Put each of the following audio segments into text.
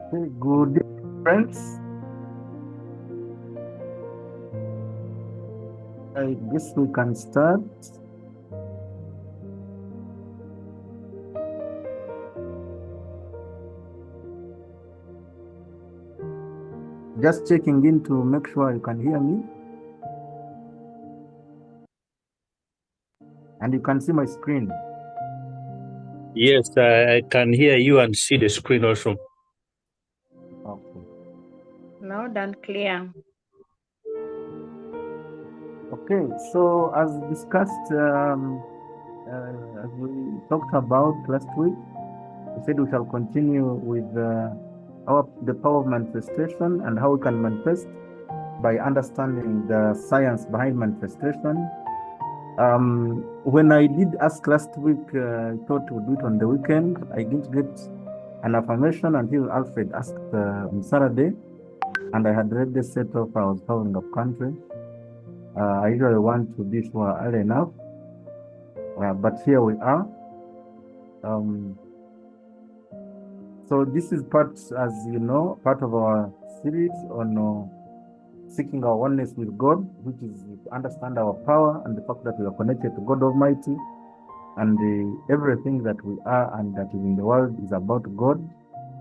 Okay, good evening, friends. I guess we can start. Just checking in to make sure you can hear me and you can see my screen. Yes, I can hear you and see the screen also. Okay. Loud and clear. Okay, so as discussed, as we talked about last week, we said we shall continue with the power of manifestation and how we can manifest by understanding the science behind manifestation. When I did ask last week, I thought we'd do it on the weekend. I didn't get an affirmation until Alfred asked on Saturday, and I had read the set of I was following up country. I usually want to be sure early enough, but here we are. Um, so this is part, as you know, part of our series on seeking our oneness with God, which is to understand our power and the fact that we are connected to God Almighty, and everything that we are and that is in the world is about God,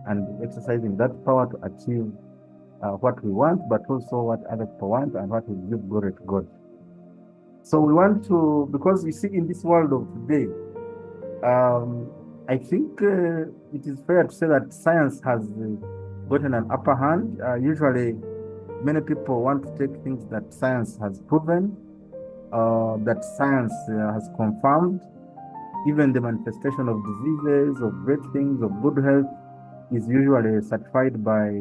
and exercising that power to achieve what we want, but also what other people want and what will give glory to God. So we want to, because you see, in this world of today, um, I think it is fair to say that science has gotten an upper hand. Usually, many people want to take things that science has proven, that science has confirmed. Even the manifestation of diseases, of great things, of good health is usually certified by,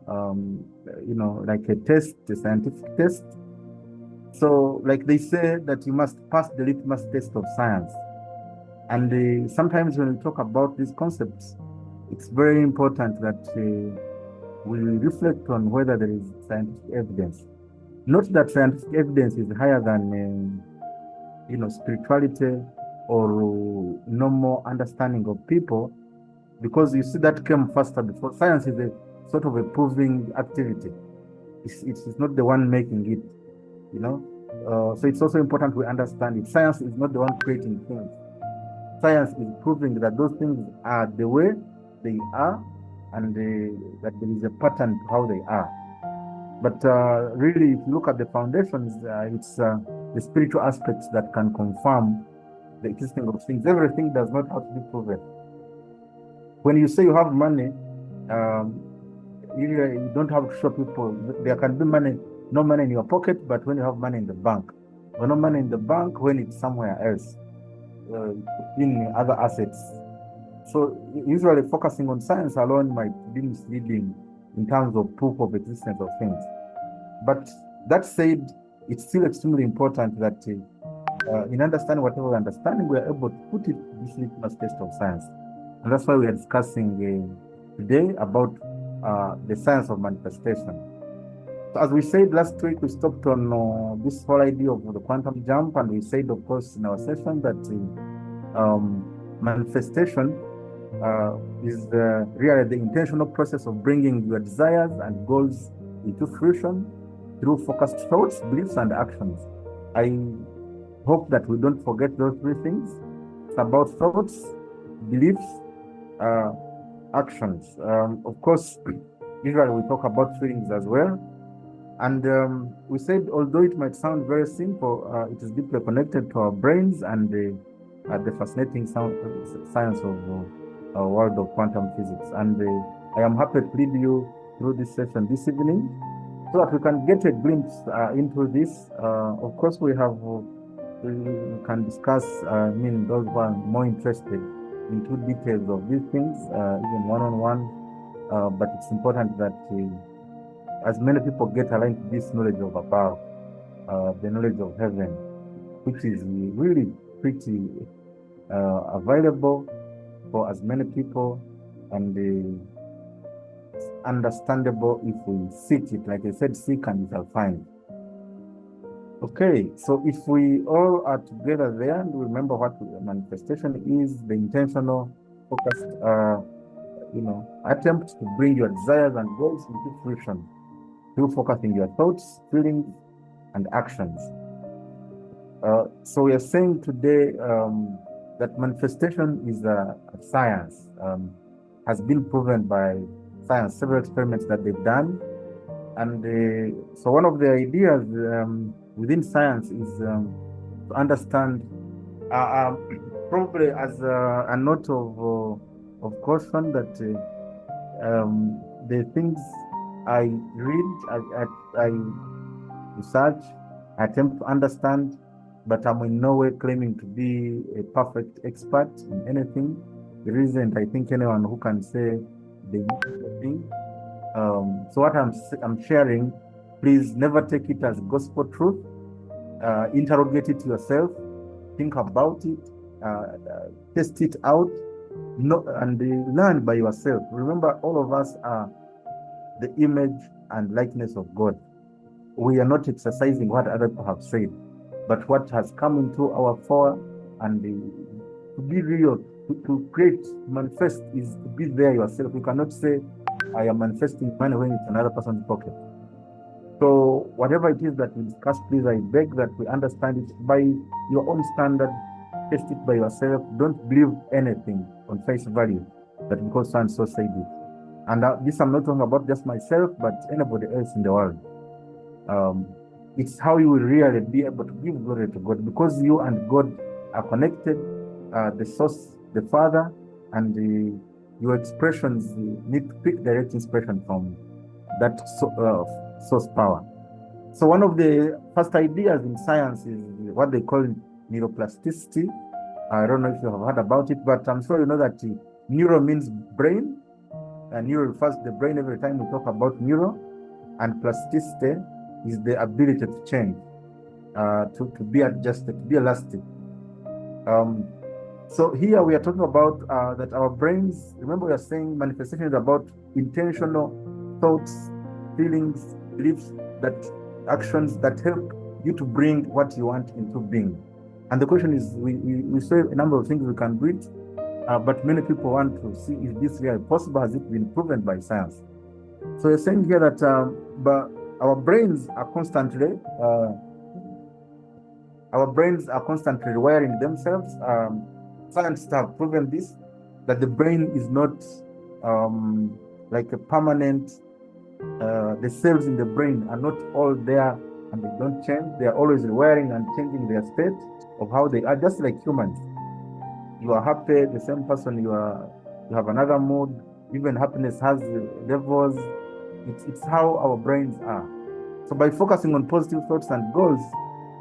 like a test, a scientific test. So, like they say that you must pass the litmus test of science. And sometimes when we talk about these concepts, it's very important that we reflect on whether there is scientific evidence. Not that scientific evidence is higher than, spirituality or normal understanding of people, because you see that came faster before. Science is a sort of a proving activity. It's not the one making it, you know. So it's also important we understand it. Science is not the one creating things. Science is proving that those things are the way they are, and that there is a pattern to how they are. But really, if you look at the foundations, it's the spiritual aspects that can confirm the existing of things. Everything does not have to be proven. When you say you have money, um, you don't have to show people. There can be money, no money in your pocket, but when you have money in the bank, or no money in the bank when it's somewhere else, in other assets. So usually focusing on science alone might be misleading in terms of proof of existence of things. But that said, it's still extremely important that in understanding whatever we're understanding, we're able to put it this litmus test of science. And that's why we are discussing today about the science of manifestation. So as we said last week, we stopped on this whole idea of the quantum jump, and we said, of course, in our session that manifestation is really the intentional process of bringing your desires and goals into fruition through focused thoughts, beliefs, and actions. I hope that we don't forget those three things. It's about thoughts, beliefs, uh, actions. Of course, usually we talk about feelings as well. And we said, although it might sound very simple, it is deeply connected to our brains and the fascinating science of world of quantum physics. And I am happy to lead you through this session this evening so that we can get a glimpse into this. Of course, we can discuss, those who are more interested into details of these things, even one-on-one. But it's important that as many people get aligned to this knowledge of above, the knowledge of heaven, which is really pretty available for as many people, and understandable if we seek it. Like I said, seek and you shall find. Okay, so if we all are together there and remember what manifestation is, the intentional, focused attempt to bring your desires and goals into fruition through focusing your thoughts, feelings, and actions. So we are saying today that manifestation is a science, has been proven by science, several experiments that they've done. And so one of the ideas within science is to understand, probably as a note of caution, that the things I read, I research, I attempt to understand, but I'm in no way claiming to be a perfect expert in anything. There isn't, I think, anyone who can say they know everything. So what I'm sharing, please never take it as gospel truth. Interrogate it yourself, think about it, test it out, and learn by yourself. Remember, all of us are the image and likeness of God. We are not exercising what other people have said, but what has come into our fore, and to be real, to create, to manifest, is to be there yourself. You cannot say, I am manifesting money when it's another person's pocket. So whatever it is that we discuss, please, I beg that we understand it by your own standard. Test it by yourself. Don't believe anything on face value that because so and so said it. And this I'm not talking about just myself, but anybody else in the world. It's how you will really be able to give glory to God, because you and God are connected. The source, the Father, and your expressions need to pick direct inspiration from that source power. So one of the first ideas in science is what they call neuroplasticity. I don't know if you have heard about it, but I'm sure you know that neuro means brain, and neuro refers to the brain every time we talk about neuro, and plasticity is the ability to change, to be adjusted, to be elastic. So here we are talking about that our brains, remember we are saying manifestation is about intentional thoughts, feelings, beliefs, that actions that help you to bring what you want into being. And the question is, we say a number of things we can do it, but many people want to see, is this really possible? Has it been proven by science? So you're saying here that but our brains are constantly rewiring themselves. Scientists have proven this, that the brain is not like a permanent, the cells in the brain are not all there and they don't change. They are always rewiring and changing their state of how they are, just like humans. You are happy, the same person, you have another mood. Even happiness has levels. It's how our brains are. So by focusing on positive thoughts and goals,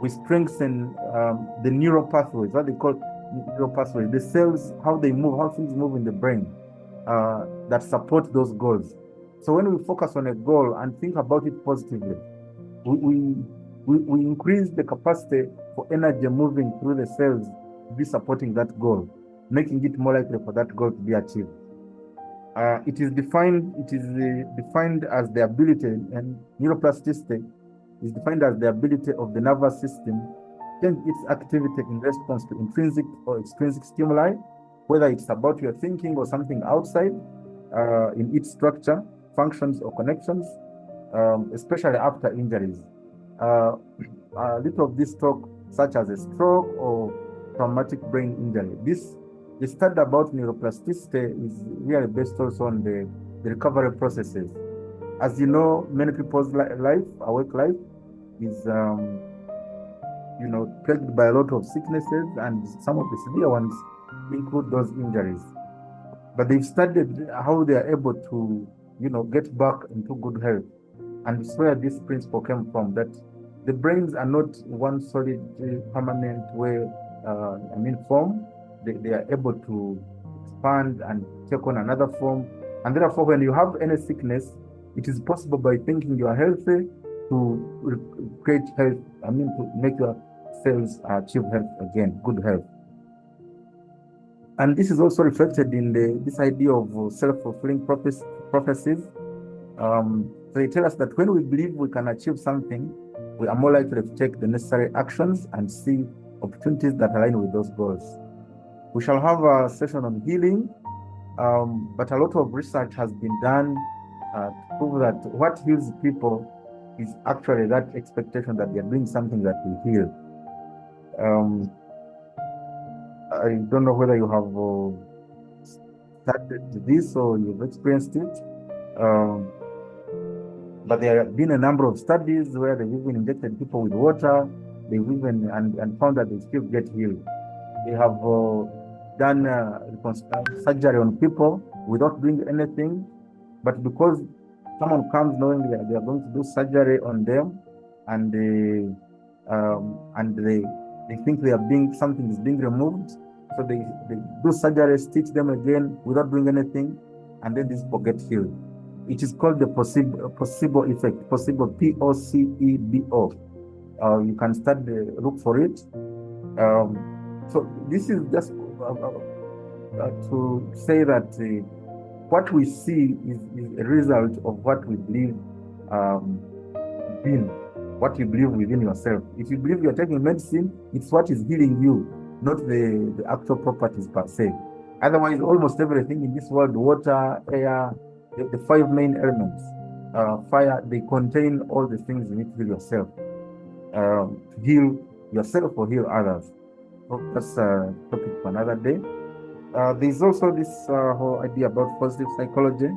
we strengthen the neural pathways, what they call neural pathways, the cells, how they move, how things move in the brain that support those goals. So when we focus on a goal and think about it positively, we increase the capacity for energy moving through the cells to be supporting that goal, making it more likely for that goal to be achieved. It is defined as the ability, and neuroplasticity is defined as the ability of the nervous system to change its activity in response to intrinsic or extrinsic stimuli, whether it's about your thinking or something outside, in its structure, functions, or connections, especially after injuries. A little of this talk, such as a stroke or traumatic brain injury. The study about neuroplasticity is really based also on the recovery processes. As you know, many people's work life is plagued by a lot of sicknesses, and some of the severe ones include those injuries. But they've studied how they are able to, get back into good health. And it's where this principle came from, that the brains are not one solid, permanent way, form. They are able to expand and take on another form. And therefore, when you have any sickness, it is possible by thinking you are healthy to create health, to make your cells achieve health again, good health. And this is also reflected in this idea of self-fulfilling prophecies. So they tell us that when we believe we can achieve something, we are more likely to take the necessary actions and see opportunities that align with those goals. We shall have a session on healing, But a lot of research has been done to prove that what heals people is actually that expectation that they are doing something that will heal. I don't know whether you have started this or you've experienced it, but there have been a number of studies where they've even injected people with water. They've even and found that they still get healed. They have done surgery on people without doing anything, but because someone comes knowing that they are going to do surgery on them, and they think something is being removed, so they do surgery, stitch them again without doing anything, and then these people get healed. It is called the placebo effect, placebo, POCEBO. You can start look for it. So this is just to say that what we see is a result of what we believe what you believe within yourself. If you believe you're taking medicine, it's what is healing you, not the actual properties per se. Otherwise, almost everything in this world, water, air, the five main elements, fire, they contain all the things you need to heal yourself. To heal yourself or heal others. So that's a topic for another day. There's also this whole idea about positive psychology,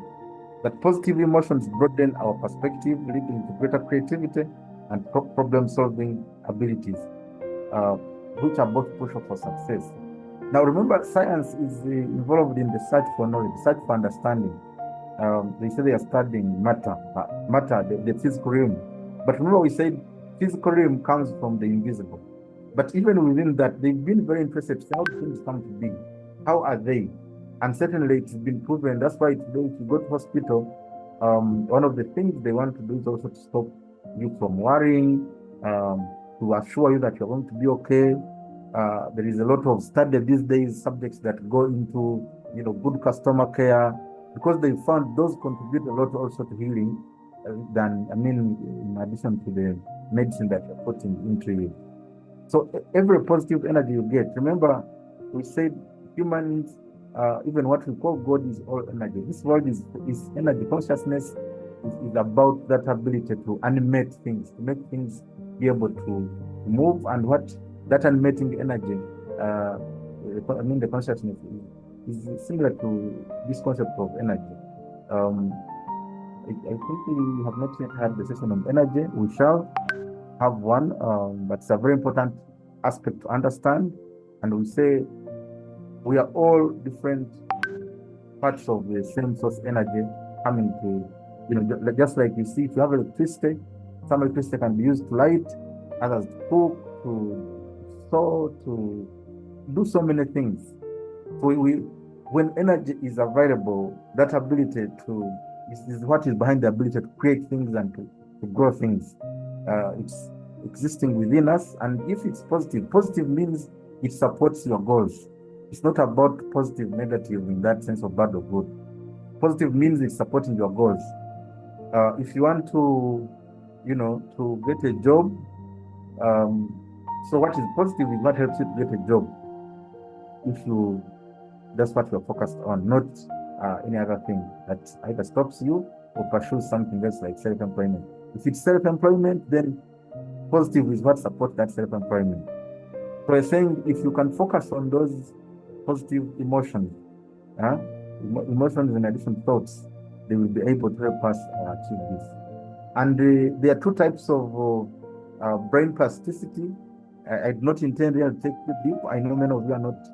that positive emotions broaden our perspective, leading to greater creativity and problem-solving abilities, which are both crucial for success. Now, remember, science is involved in the search for knowledge, search for understanding. They say they are studying matter, the physical realm. But remember, we said physical realm comes from the invisible. But even within that, they've been very interested in how things come to be. How are they? And certainly it's been proven. That's why today, if you go to hospital, one of the things they want to do is also to stop you from worrying, to assure you that you're going to be okay. There is a lot of study these days, subjects that go into, good customer care, because they found those contribute a lot also to healing in addition to the medicine that you're putting into you. So every positive energy you get, remember, we said humans, even what we call God, is all energy. This world is energy. Consciousness is about that ability to animate things, to make things be able to move, and what that animating energy, the consciousness is similar to this concept of energy. I think we have not yet had the session on energy. We shall have one, but it's a very important aspect to understand. And we say we are all different parts of the same source energy coming to, just like you see, if you have electricity, some electricity can be used to light, others to cook, to sew, to do so many things. So when energy is available, that ability is what is behind the ability to create things and to grow things. It's existing within us, and if it's positive means it supports your goals. It's not about positive, negative in that sense of bad or good. Positive means it's supporting your goals. If you want to, to get a job, so what is positive is what helps you to get a job. That's what you're focused on, not any other thing that either stops you or pursues something else like self-employment. If it's self-employment, then positive is what supports that self-employment. So I'm saying if you can focus on those positive emotions, emotions in addition to thoughts, they will be able to help us achieve this. And there are two types of brain plasticity. I do not intend to take it deep. I know many of you are not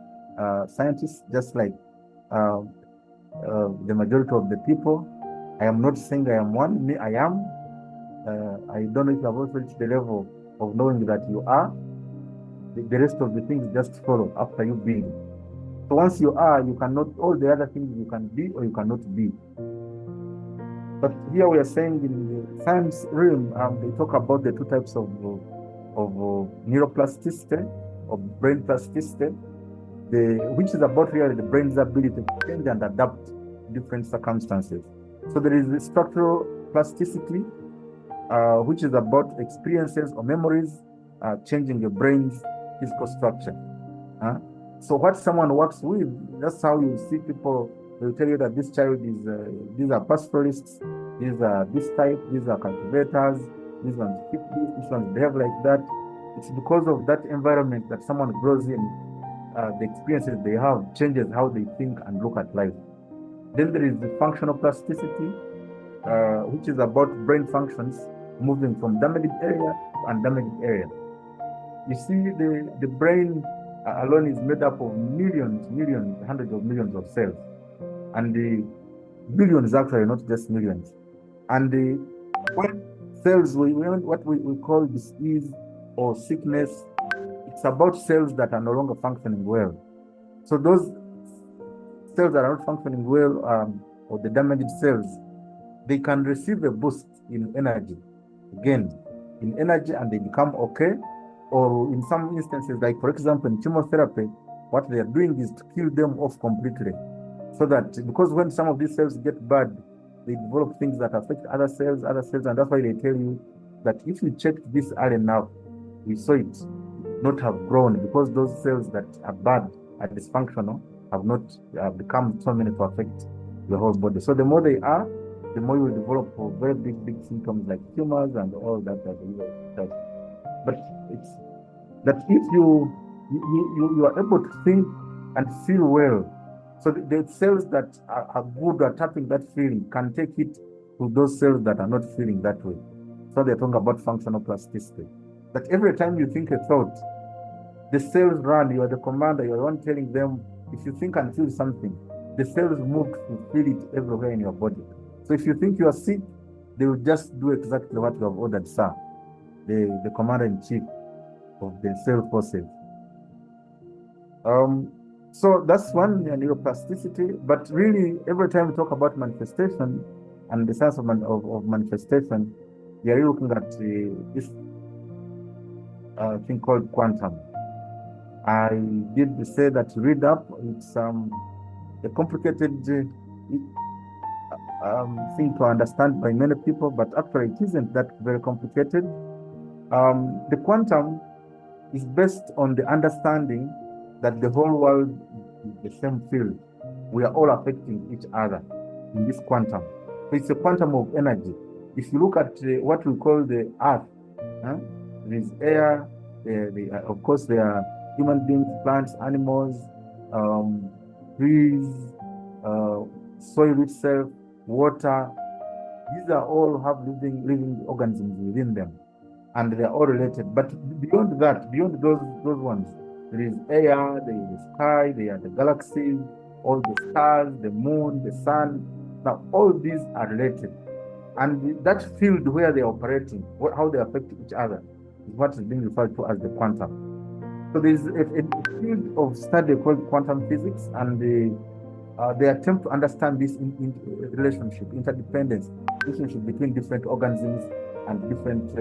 scientists, just like the majority of the people. I am not saying I am one. Me, I am. I don't know if you have also reached the level of knowing that you are. The rest of the things just follow after you being. So once you are, you cannot, all the other things you can be or you cannot be. But here we are saying in the science realm, they talk about the two types of neuroplasticity, or brain plasticity, which is about really the brain's ability to change and adapt to different circumstances. So there is the structural plasticity, which is about experiences or memories changing your brain's physical structure. So what someone works with, that's how you see people They will tell you that this child is, these are pastoralists, these are this type, these are cultivators, these ones keep this ones behave like that. It's because of that environment that someone grows in, the experiences they have changes how they think and look at life. Then there is the functional plasticity, which is about brain functions moving from damaged area to undamaged area. You see, the brain alone is made up of millions, hundreds of millions of cells. And the billions, actually, not just millions. And when cells, what we call disease or sickness, it's about cells that are no longer functioning well. So those cells that are not functioning well, or the damaged cells, they can receive a boost in energy, again, in energy, and they become okay. Or in some instances, like for example, in chemotherapy, what they are doing is to kill them off completely. So that, because when some of these cells get bad, they develop things that affect other cells, and that's why they tell you that if you checked this early enough, we saw it not have grown, because those cells that are bad and dysfunctional have not become so many to affect the whole body. So the more they are, the more you will develop very big symptoms like tumors and all that. But it's that if you are able to think and feel well, so the cells that are good at tapping that feeling can take it to those cells that are not feeling that way. So they're talking about functional plasticity. That every time you think a thought, the cells run, you are the commander, you're the one telling them, if you think and feel something, the cells move to feel it everywhere in your body. So if you think you are sick, they will just do exactly what you have ordered, sir, the commander-in-chief of the cell forces. So that's one neuroplasticity, but really every time we talk about manifestation and the science of manifestation, we are looking at this thing called quantum. I did say that to read up, it's a complicated thing to understand by many people, but actually it isn't that very complicated. The quantum is based on the understanding that the whole world is the same field. We are all affecting each other in this quantum. So it's a quantum of energy. If you look at what we call the earth, there is air, of course there are human beings, plants, animals, trees, soil itself, water. These are all have living organisms within them, and they are all related. But beyond that, beyond those ones, there is air, there is the sky, there are the galaxies, all the stars, the moon, the sun. Now, all these are related. And that field where they are operating, how they affect each other, is what is being referred to as the quantum. So there is a field of study called quantum physics, and they attempt to understand this relationship, interdependence, relationship between different organisms and different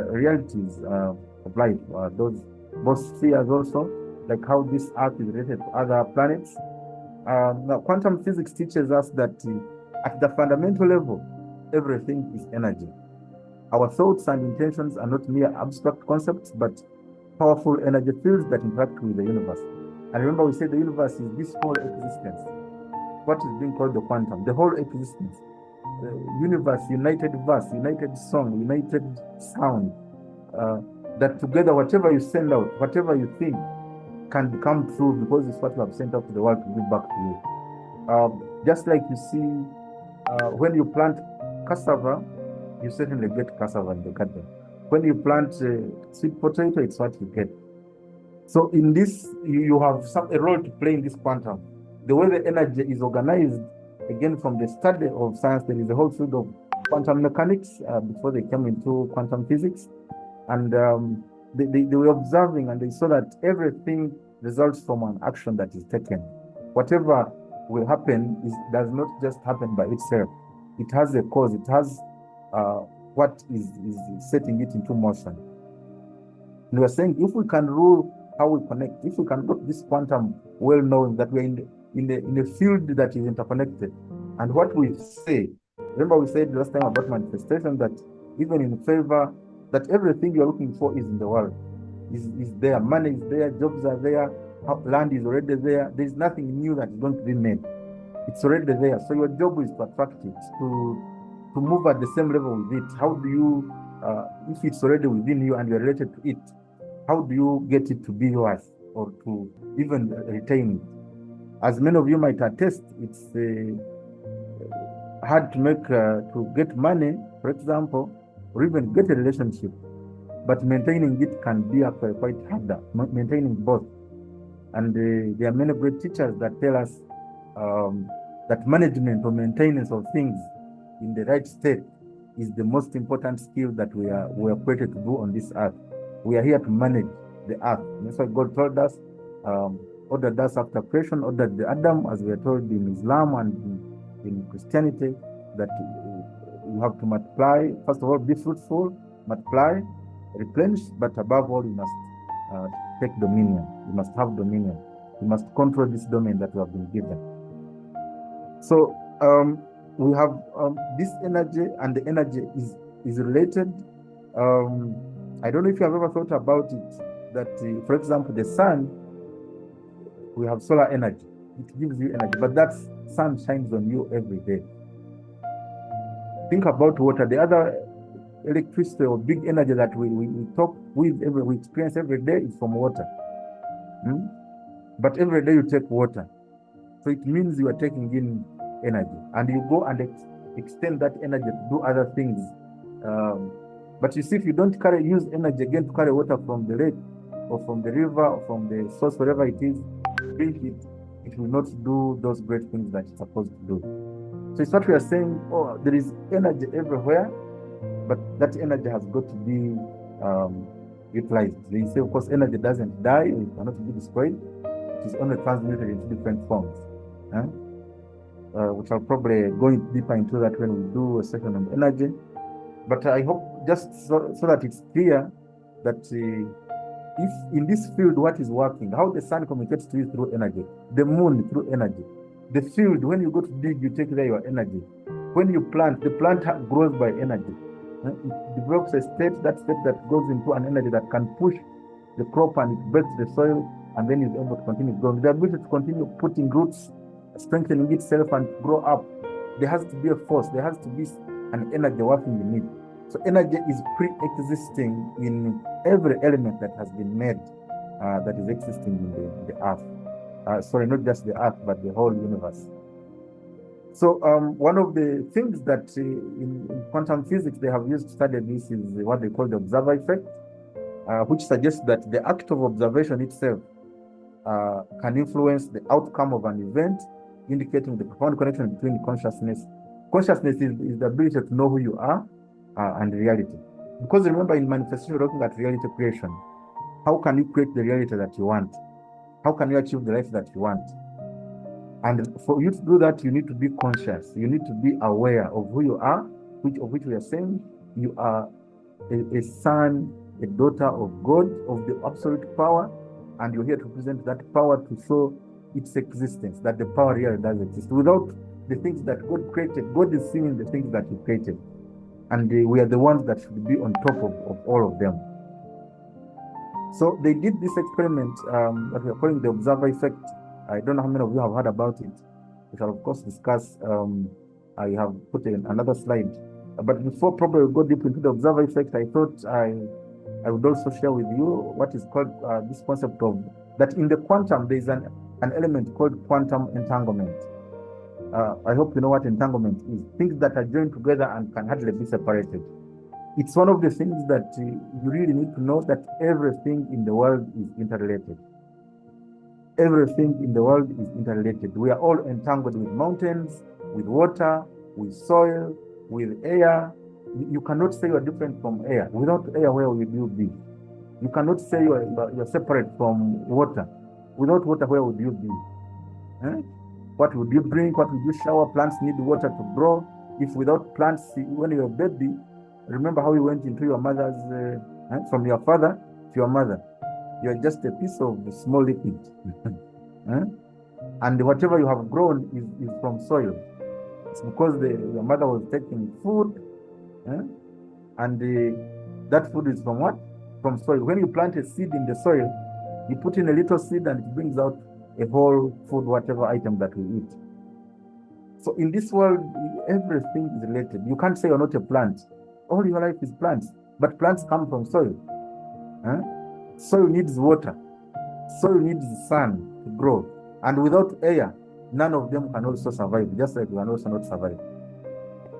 realities of life. Those both spheres also, like how this Earth is related to other planets. Now, quantum physics teaches us that at the fundamental level, everything is energy. Our thoughts and intentions are not mere abstract concepts, but powerful energy fields that interact with the universe. And remember, we said the universe is this whole existence. What is being called the quantum, the whole existence. The universe, united verse, united song, united sound. That together, whatever you send out, whatever you think, can become true, because it's what you have sent out to the world to give back to you. Just like you see, when you plant cassava, you certainly get cassava in the garden. When you plant sweet potato, it's what you get. So in this, you have a role to play in this quantum. The way the energy is organized, again, from the study of science, there is a whole field of quantum mechanics before they came into quantum physics. And they were observing, and they saw that everything results from an action that is taken. Whatever will happen does not just happen by itself. It has a cause. It has what is setting it into motion. And we are saying, if we can rule how we connect, if we can look this quantum, well knowing that we're in a field that is interconnected, and what we say, remember we said last time about manifestation, that even in favor, that everything you're looking for is in the world, is there. Money is there, jobs are there, land is already there. There's nothing new that is going to be made. It's already there. So your job is to attract it, to move at the same level with it. How do you, if it's already within you and you're related to it, how do you get it to be yours or to even retain it? As many of you might attest, it's hard to make, to get money, for example, or even get a relationship. But maintaining it can be quite harder, maintaining both. And there are many great teachers that tell us that management or maintenance of things in the right state is the most important skill that we are created to do on this earth. We are here to manage the earth. That's why God told us, ordered us after creation, ordered the Adam, as we are told in Islam and in Christianity, that you have to multiply. First of all, be fruitful, multiply, replenish, but above all, you must take dominion. You must have dominion. You must control this domain that you have been given. So we have this energy, and the energy is related. I don't know if you have ever thought about it, that for example, the sun, we have solar energy. It gives you energy, but that sun shines on you every day. Think about water. The other electricity or big energy that we talk with, we experience every day is from water. But every day you take water. So it means you are taking in energy, and you go and extend that energy to do other things. But you see, if you don't use energy again to carry water from the lake or from the river or from the source, wherever it is, drink it will not do those great things that it's supposed to do. So it's what we are saying, there is energy everywhere, but that energy has got to be utilized. They say, of course, energy doesn't die, it cannot be destroyed. It is only transmuted into different forms. Which I'll probably go deeper into that when we do a session on energy. But I hope just so that it's clear that if in this field what is working, how the sun communicates to you through energy, the moon through energy, the field, when you go to dig, you take there your energy. When you plant, the plant grows by energy. It develops a state that goes into an energy that can push the crop and it breaks the soil, and then is able to continue growing. The ability to continue putting roots, strengthening itself and grow up, there has to be a force, there has to be an energy working in it. So energy is pre-existing in every element that has been made, that is existing in the earth. Sorry, not just the earth, but the whole universe. So one of the things that in quantum physics they have used to study this is what they call the observer effect, which suggests that the act of observation itself can influence the outcome of an event, indicating the profound connection between consciousness. Consciousness is the ability to know who you are and reality. Because remember, in manifestation, we're looking at reality creation. How can you create the reality that you want? How can you achieve the life that you want? And for you to do that, you need to be conscious. You need to be aware of who you are, of which we are saying you are a son, a daughter of God, of the absolute power, and you're here to present that power to show its existence, that the power really does exist. Without the things that God created, God is seeing the things that He created, and we are the ones that should be on top of all of them. So they did this experiment that we are calling the observer effect. I don't know how many of you have heard about it. We shall of course discuss. I have put in another slide. But before probably we go deep into the observer effect, I thought I would also share with you what is called this concept of that in the quantum there is an element called quantum entanglement. I hope you know what entanglement is. Things that are joined together and can hardly be separated. It's one of the things that you really need to know, that everything in the world is interrelated. Everything in the world is interrelated. We are all entangled with mountains, with water, with soil, with air. You cannot say you are different from air. Without air, where would you be? You cannot say you are separate from water. Without water, where would you be? What would you drink? What would you shower? Plants need water to grow. If without plants, when you're a baby, remember how you went into your mother's, from your father to your mother. You're just a piece of small liquid. And whatever you have grown is from soil. It's because your mother was taking food, and that food is from what? From soil. When you plant a seed in the soil, you put in a little seed and it brings out a whole food, whatever item that we eat. So in this world, everything is related. You can't say you're not a plant. All your life is plants, but plants come from soil. Soil needs water. Soil needs sun to grow. And without air, none of them can also survive, just like we can also not survive.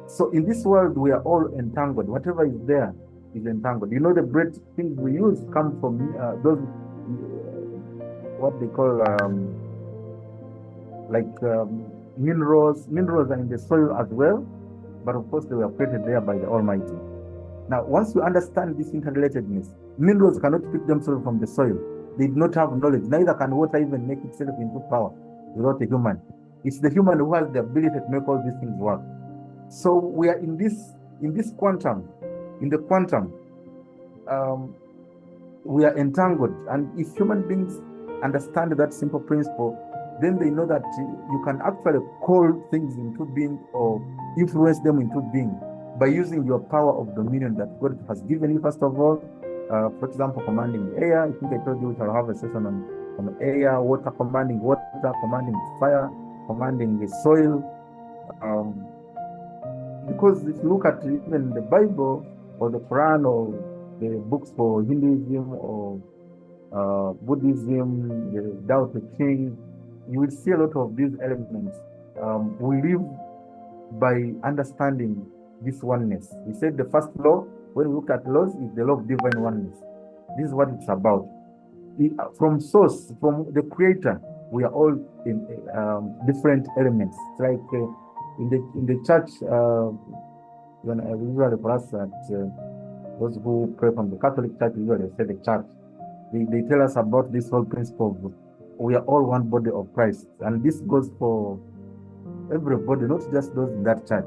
So in this world, we are all entangled. Whatever is there is entangled. You know, the bread things we use come from those, what they call, minerals. Minerals are in the soil as well, but of course they were created there by the Almighty. Now, once you understand this interrelatedness, minerals cannot pick themselves from the soil. They do not have knowledge. Neither can water even make itself into power without a human. It's the human who has the ability to make all these things work. So we are in this quantum, in the quantum, we are entangled. And if human beings understand that simple principle, then they know that you can actually call things into being or influence them into being by using your power of dominion that God has given you, first of all. For example, commanding air. I think I told you we shall have a session on air, water, commanding fire, commanding the soil. Because if you look at even the Bible or the Quran or the books for Hinduism or Buddhism, the Tao Te Ching, you will see a lot of these elements. We live by understanding this oneness. We said the first law, when we look at laws, is the law of divine oneness. This is what it's about. From source, from the creator, we are all in different elements. It's like in the church, when usually for us at those who pray from the Catholic Church, usually say the church. They tell us about this whole principle of we are all one body of Christ. And this goes for everybody, not just those in that church.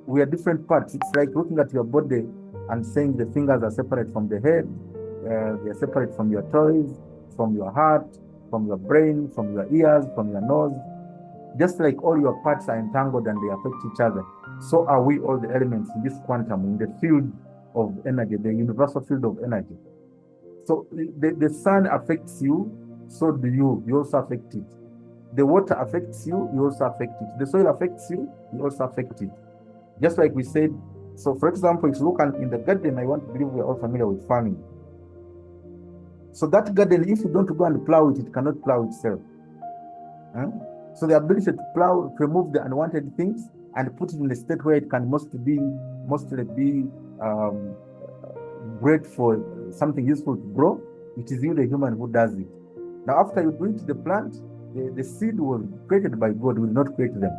We are different parts. It's like looking at your body and saying the fingers are separate from the head, they are separate from your toes, from your heart, from your brain, from your ears, from your nose. Just like all your parts are entangled and they affect each other, so are we all the elements in this quantum, in the field of energy, the universal field of energy. So the sun affects you, so do you. You also affect it. The water affects you, you also affect it. The soil affects you, you also affect it. Just like we said, so for example, if you look in the garden, I want to believe we're all familiar with farming. So that garden, if you don't go and plow it, it cannot plow itself. So the ability to plow, to remove the unwanted things and put it in a state where it can mostly be great for something useful to grow, it is you, the human, who does it. Now, after you do it, the plant, the seed was created by God, will not create them.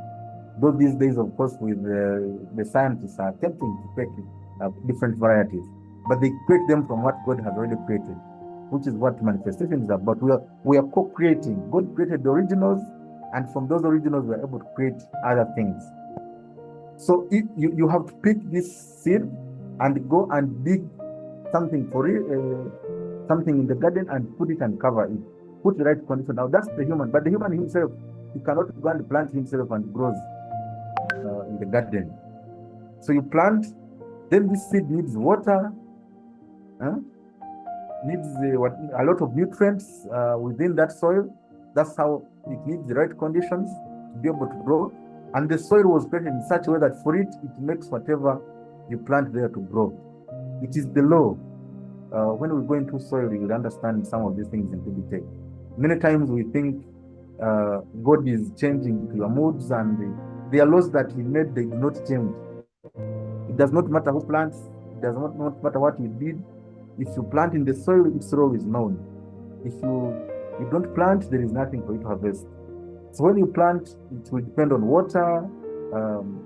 Though these days, of course, with the scientists are attempting to create different varieties, but they create them from what God has already created, which is what manifestation is about. We are co-creating. God created the originals, and from those originals, we are able to create other things. So you have to pick this seed and go and dig something for it, something in the garden, and put it and cover it. Put the right condition. Now that's the human, but the human himself, he cannot go and plant himself and grows in the garden. So you plant, then this seed needs water, needs a lot of nutrients within that soil. That's how it needs the right conditions to be able to grow. And the soil was created in such a way that for it makes whatever you plant there to grow. It is the law. When we go into soil, you will understand some of these things in detail. Many times we think God is changing to your moods, and there are laws that He made, they do not change. It does not matter who plants, it does not matter what you did. If you plant in the soil, its role is known. If you don't plant, there is nothing for you to harvest. So when you plant, it will depend on water,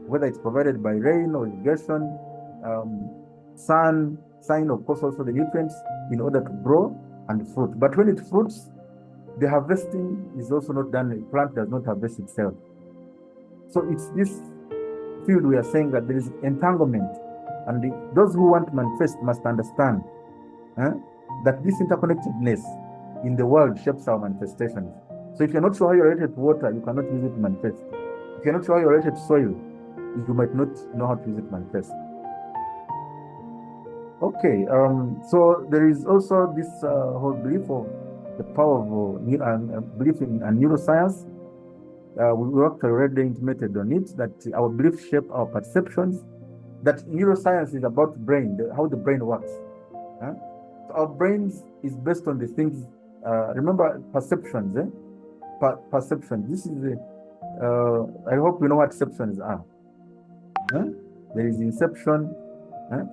whether it's provided by rain or irrigation, sun, of course, also the nutrients in order to grow and fruit. But when it fruits, the harvesting is also not done. The plant does not harvest itself. So it's this field we are saying that there is entanglement. And those who want to manifest must understand that this interconnectedness in the world shapes our manifestations. So if you're not sure how you're related to water, you cannot use it to manifest. If you're not sure how you're related to soil, you might not know how to use it to manifest. Okay, so there is also this whole belief of the power of belief in neuroscience. we actually already intimated on it, that our beliefs shape our perceptions, that neuroscience is about brain, how the brain works. So our brains is based on the things, remember perceptions, perception. This is, I hope you know what perceptions are. There is inception,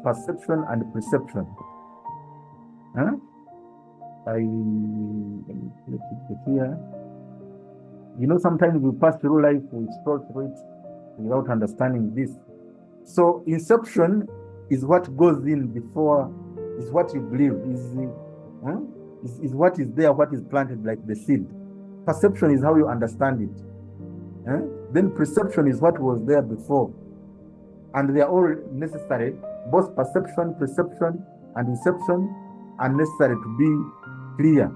perception, and perception. Let me keep it here. You know, sometimes we pass through life, we scroll through it without understanding this. So inception is what goes in before, is what you believe, is what is there, what is planted like the seed. Perception is how you understand it. Then perception is what was there before. And they are all necessary. Both perception, perception, and inception are necessary to be clear.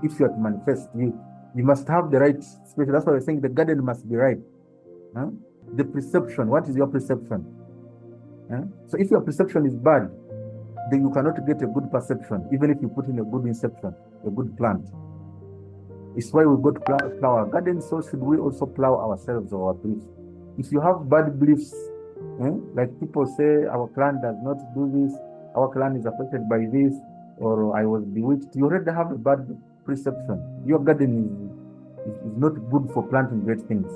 If you are to manifest, you must have the right space. That's why we're saying the garden must be right. The perception, what is your perception? So if your perception is bad, then you cannot get a good perception, even if you put in a good inception, a good plant. It's why we got to plow our garden, so should we also plow ourselves or our beliefs. If you have bad beliefs, like people say, our clan does not do this, our clan is affected by this, or I was bewitched, you already have a bad perception. Your garden is not good for planting great things.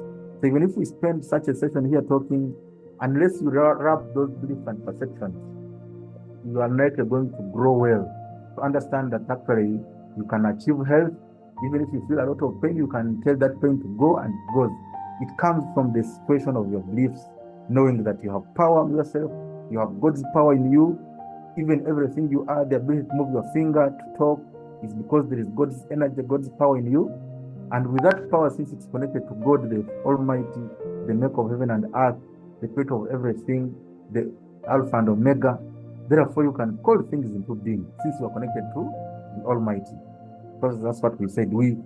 So even if we spend such a session here talking, unless you wrap those beliefs and perceptions, you are not going to grow well. To understand that actually you can achieve health, even if you feel a lot of pain, you can tell that pain to go, and it goes. It comes from the situation of your beliefs, knowing that you have power in yourself, you have God's power in you. Even everything you are, the ability to move your finger, to talk, is because there is God's energy, God's power in you. And with that power, since it's connected to God, the Almighty, the maker of heaven and earth, the creator of everything, the Alpha and Omega, therefore you can call things into being, since you are connected to the Almighty. Because that's what we said. We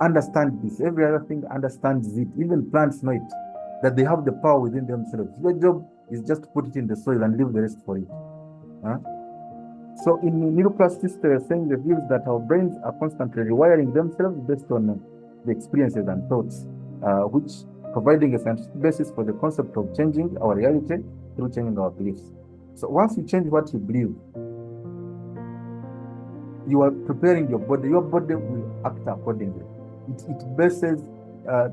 understand this. Every other thing understands it. Even plants know it, that they have the power within themselves. Your job is just to put it in the soil and leave the rest for it. So in neuroplasticity, they're saying the views that our brains are constantly rewiring themselves based on the experiences and thoughts, which providing a scientific basis for the concept of changing our reality through changing our beliefs. So once you change what you believe, you are preparing your body will act accordingly. It bases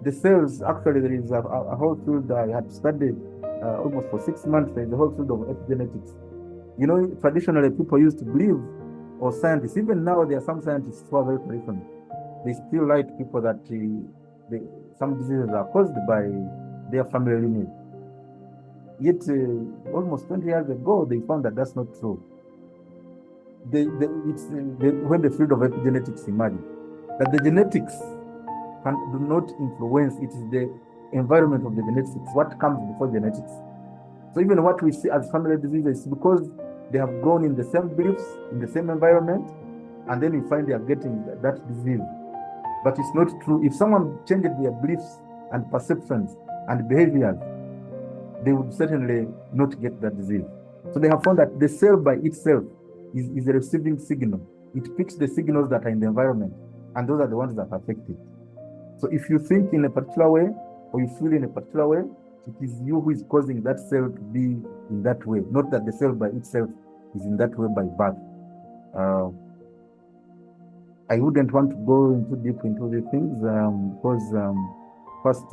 the cells. Actually, there is a whole field I had studied almost for 6 months. There is a whole field of epigenetics. You know, traditionally people used to believe, or scientists, even now there are some scientists who are very traditional. They still lie to people that some diseases are caused by their family lineage. Yet, almost 20 years ago, they found that that's not true. When the field of epigenetics emerged, that the genetics do not influence, it is the environment of the genetics, what comes before genetics. So even what we see as family diseases is because they have grown in the same beliefs, in the same environment, and then you find they are getting that disease. But it's not true. If someone changed their beliefs and perceptions and behaviors, they would certainly not get that disease. So they have found that the cell by itself is a receiving signal. It picks the signals that are in the environment, and those are the ones that are affected. So if you think in a particular way, or you feel in a particular way, it is you who is causing that cell to be in that way, not that the cell by itself is in that way by birth. I wouldn't want to go into deep into the things because first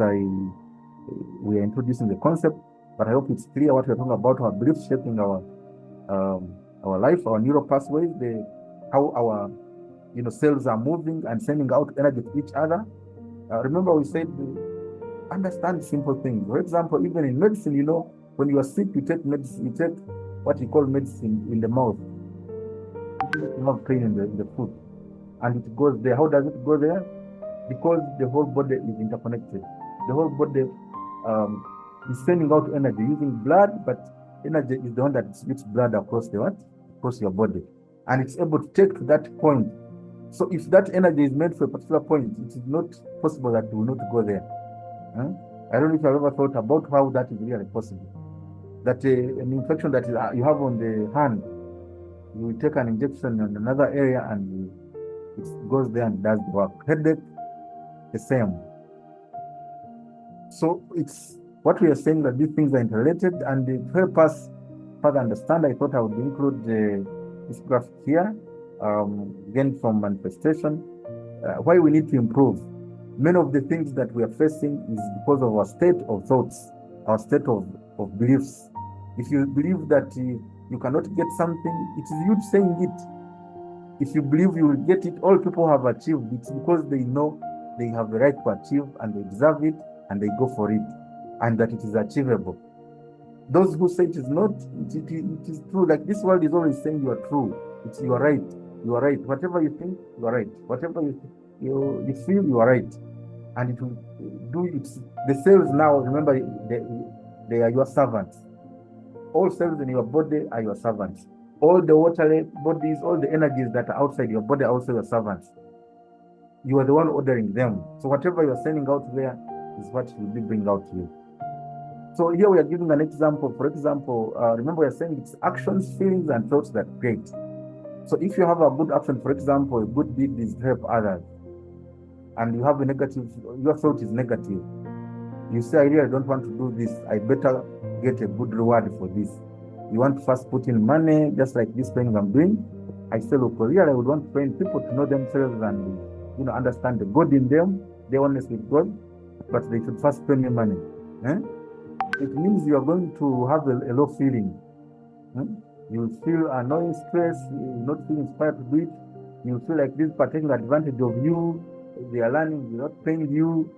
we are introducing the concept, but I hope it's clear what we're talking about, our beliefs shaping our life, our neural pathways, how our cells are moving and sending out energy to each other. Remember we said understand simple things. For example, even in medicine, when you are sick, you take medicine, you take what you call medicine in the mouth. You have pain in the foot, and it goes there. How does it go there? Because the whole body is interconnected. The whole body is sending out energy using blood, but energy is the one that distributes blood across your body, and it's able to take to that point. So if that energy is meant for a particular point, it is not possible that it will not go there. I don't know if you've ever thought about how that is really possible. That an infection that you have on the hand, you will take an injection on another area and it goes there and does the work. Headache, the same. So it's what we are saying, that these things are interrelated, and to help us further understand, I thought I would include this graphic here, again from manifestation, why we need to improve. Many of the things that we are facing is because of our state of thoughts, our state of beliefs. If you believe that you cannot get something, it is you saying it. If you believe you will get it, all people have achieved. It's because they know they have the right to achieve, and they deserve it, and they go for it, and that it is achievable. Those who say it is not, it is true. Like this world is always saying you are true. You are right. You are right. Whatever you think, you are right. Whatever you feel, you are right. And it will do it. The cells now, remember, they are your servants. All cells in your body are your servants. All the water bodies, all the energies that are outside your body are also your servants. You are the one ordering them. So whatever you are sending out there is what will be bring out to you. So here we are giving an example. For example, remember we are saying it's actions, feelings, and thoughts that create. So if you have a good action, for example, a good deed is to help others, and you have a negative, your thought is negative. You say, I really don't want to do this. I better get a good reward for this. You want to first put in money, just like this training I'm doing. I say, look, really, I would want to train people to know themselves and understand the God in them, the oneness with God, but they should first pay me money. It means you are going to have a low feeling. You will feel annoying, stress, you will not feel inspired to do it. You will feel like this particular advantage of you, they are learning, they are not paying you,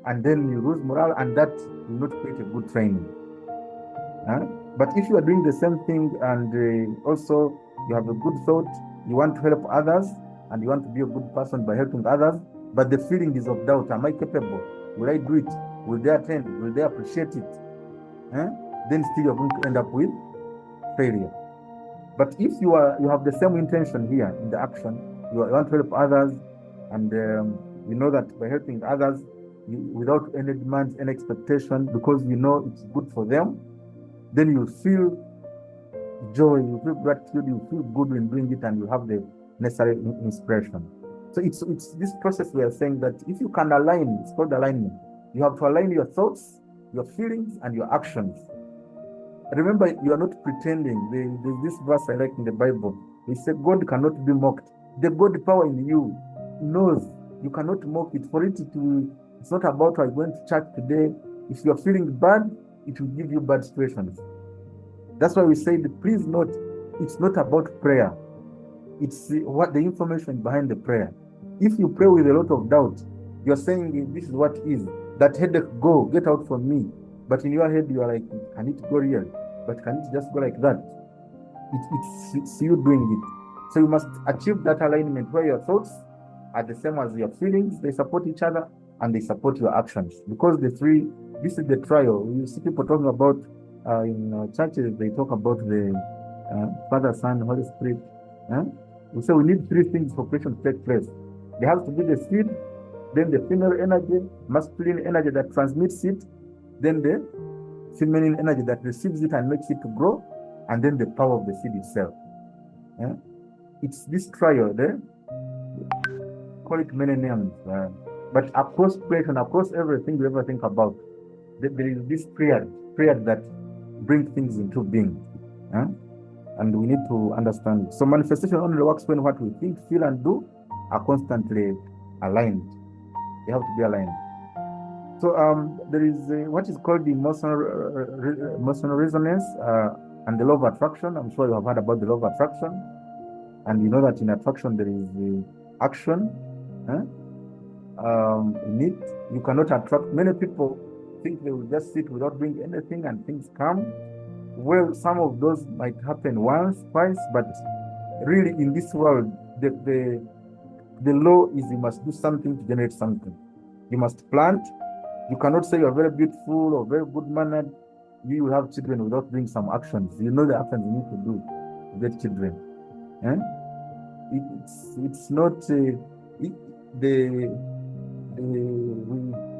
and then you lose morale, and that will not create a good training. But if you are doing the same thing, and also you have a good thought, you want to help others, and you want to be a good person by helping others, but the feeling is of doubt. Am I capable? Will I do it? Will they attend? Will they appreciate it? Then still you're going to end up with failure. But if you have the same intention here in the action, you want to help others, and you know that by helping others, without any demands, any expectation, because you know it's good for them, then you feel joy, you feel gratitude, you feel good when doing it, and you have the necessary inspiration. So it's this process we are saying that if you can align, it's called alignment. You have to align your thoughts, your feelings, and your actions. Remember, you are not pretending. There's this verse I like in the Bible. They say God cannot be mocked. The God power in you knows you cannot mock it. For it it's not about I went to church today. If you are feeling bad, it will give you bad situations. That's why we say, please note, it's not about prayer. It's what the information behind the prayer. If you pray with a lot of doubt, you're saying this is what is. That headache, go, get out from me. But in your head, you are like, can it go real? But can it just go like that? It's you doing it. So you must achieve that alignment where your thoughts are the same as your feelings. They support each other and they support your actions. Because this is the trial. You see people talking about, in churches, they talk about the Father, Son, Holy Spirit. We say we need three things for creation to take place. There has to be the seed, then the female energy, masculine energy that transmits it, then the feminine energy that receives it and makes it to grow, and then the power of the seed itself. It's this trial there. Call it many names, but across creation, across everything you ever think about, there is this prayer that brings things into being. And we need to understand it. So manifestation only works when what we think, feel, and do are constantly aligned. They have to be aligned. So there is what is called the emotional resonance and the law of attraction. I'm sure you have heard about the law of attraction, and you know that in attraction there is the action. In it, you cannot attract. Many people think they will just sit without doing anything and things come. Well, some of those might happen once, twice, but really in this world, the law is you must do something to generate something. You must plant. You cannot say you're very beautiful or very good mannered. You will have children without doing some actions. You know the actions you need to do to get children. It's not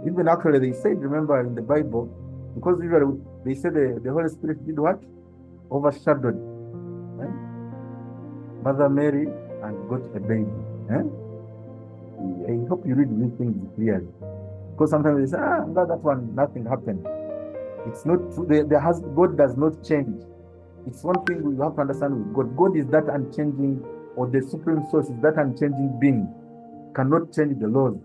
even actually they said, remember in the Bible, because usually they say the Holy Spirit did what? Overshadowed Mother Mary and got a baby. I hope you read these things clearly. Because sometimes they say, that one, nothing happened. It's not true. God does not change. It's one thing we have to understand with God. God is that unchanging, or the supreme source is that unchanging being, cannot change the laws.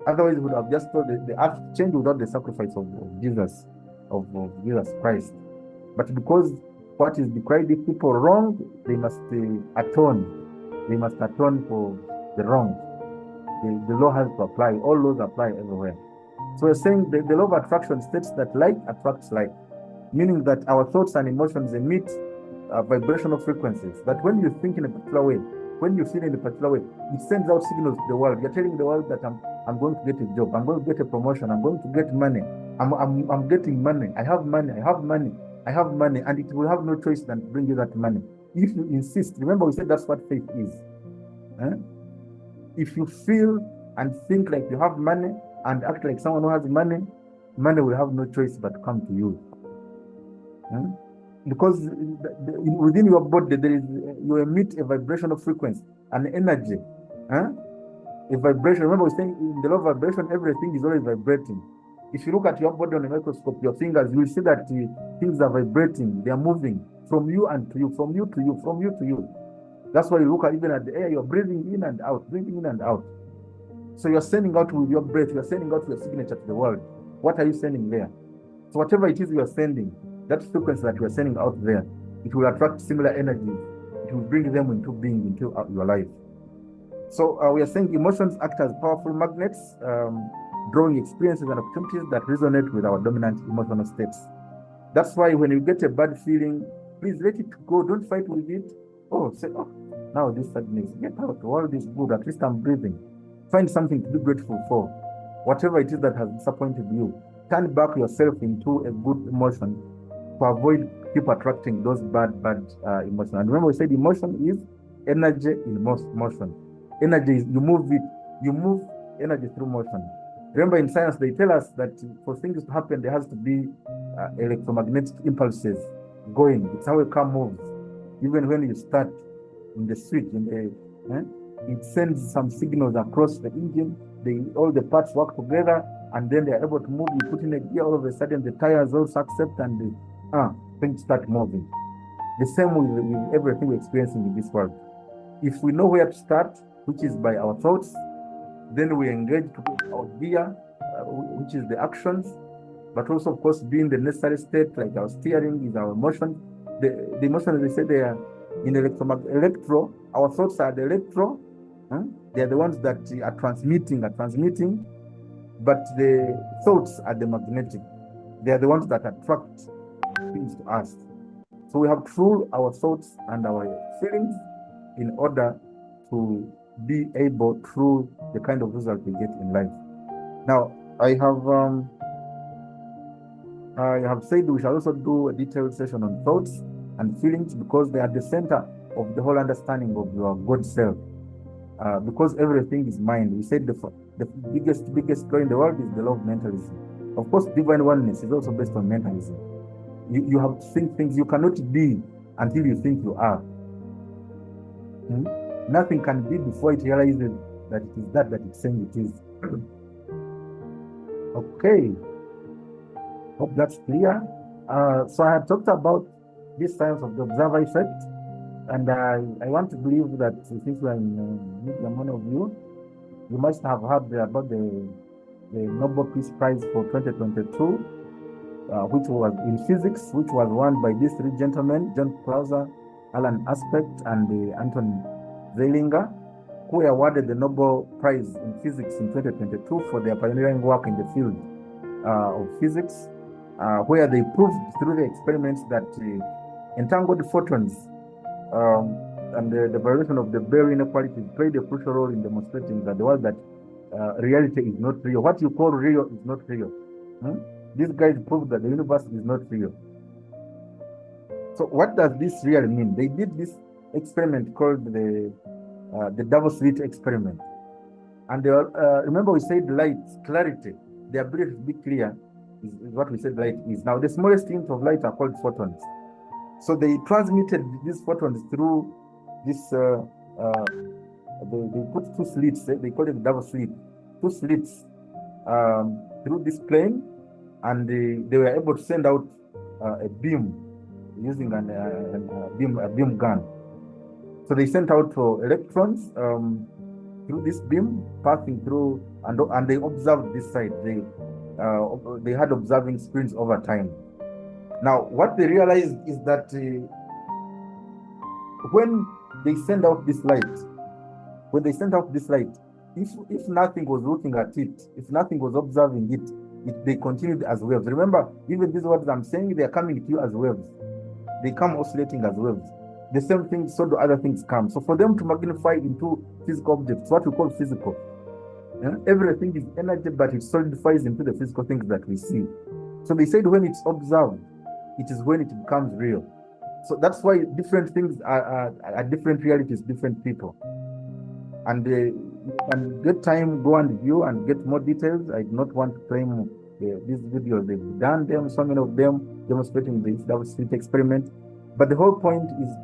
Otherwise, we would have just told the earth change without the sacrifice of Jesus, of Jesus Christ. But because what is decried, if people wrong, they must atone. They must atone for the wrong. The law has to apply. All laws apply everywhere. So we're saying the law of attraction states that like attracts like, meaning that our thoughts and emotions emit vibrational frequencies. That when you think in a particular way, when you feel in a particular way, it sends out signals to the world. You're telling the world that I'm going to get a job, I'm going to get a promotion, I'm going to get money, I'm getting money, I have money, I have money, I have money, and it will have no choice than to bring you that money. If you insist, remember we said that's what faith is. If you feel and think like you have money and act like someone who has money, money will have no choice but to come to you. Because within your body there is, you emit a vibrational frequency, an energy, a vibration. Remember, we're saying in the law of vibration, everything is always vibrating. If you look at your body on a microscope, your fingers, you will see that things are vibrating, they are moving from you and to you, from you to you, from you to you. That's why you look at even at the air, you're breathing in and out, breathing in and out. So you're sending out with your breath, you're sending out your signature to the world. What are you sending there? So whatever it is you are sending, that frequency that you are sending out there, it will attract similar energies. It will bring them into being, into your life. So we are saying emotions act as powerful magnets, drawing experiences and opportunities that resonate with our dominant emotional states. That's why when you get a bad feeling, please let it go. Don't fight with it. Say, now this sadness, get out. The world is good. At least I'm breathing. Find something to be grateful for. Whatever it is that has disappointed you, turn back yourself into a good emotion to avoid keep attracting those bad emotions. And remember, we said emotion is energy in motion. Energy is, you move energy through motion. Remember, in science, they tell us that for things to happen, there has to be electromagnetic impulses going. It's how a car moves. Even when you start in the switch, it sends some signals across the engine. All the parts work together, and then they are able to move. You put in a gear, all of a sudden the tires also accept, and things start moving. The same with everything we're experiencing in this world. If we know where to start, which is by our thoughts, then we engage to put our gear, which is the actions, but also, of course, being the necessary state, like our steering is our emotion. The emotions, they say, they are in electro. Our thoughts are the electro. They are the ones that are transmitting, but the thoughts are the magnetic. They are the ones that attract things to us. So we have to rule our thoughts and our feelings in order to be able through the kind of result we get in life. Now, I have said we shall also do a detailed session on thoughts and feelings, because they are the center of the whole understanding of your God self. Because everything is mind. We said the biggest law in the world is the law of mentalism. Of course, divine oneness is also based on mentalism. You have to think things. You cannot be until you think you are. Nothing can be before it realizes that it is that it's saying it is. Okay. Hope that's clear. So I have talked about this science of the observer effect, and I want to believe that since we are in media, many of you must have heard about the Nobel Peace Prize for 2022, which was in physics, which was won by these three gentlemen, John Clauser, Alan Aspect, and Anton Zeilinger, who were awarded the Nobel Prize in Physics in 2022 for their pioneering work in the field of physics, where they proved through the experiments that entangled photons and the violation of the Bell inequalities played a crucial role in demonstrating that the world that reality is not real. What you call real is not real. These guys proved that the universe is not real. So what does this really mean? They did this experiment called the double slit experiment. And remember we said light, clarity, the ability to be clear is what we said light is. Now the smallest units of light are called photons. So they transmitted these photons through this, they put two slits, they call it double slit, two slits through this plane, and they were able to send out a beam using a beam gun. So they sent out electrons through this beam, passing through, and they observed this side. They had observing screens over time. Now, what they realized is that when they send out this light, if nothing was looking at it, if nothing was observing it, they continued as waves. Remember, even these words I'm saying, they are coming to you as waves. They come oscillating as waves. The same thing, so do other things come. So for them to magnify into physical objects, what we call physical, everything is energy, but it solidifies into the physical things that we see. So they said when it's observed, it is when it becomes real. So that's why different things are different realities, different people. And you can get time, go and view and get more details. I do not want to claim these videos. They've done them, so many of them, demonstrating this double slit experiment. But the whole point is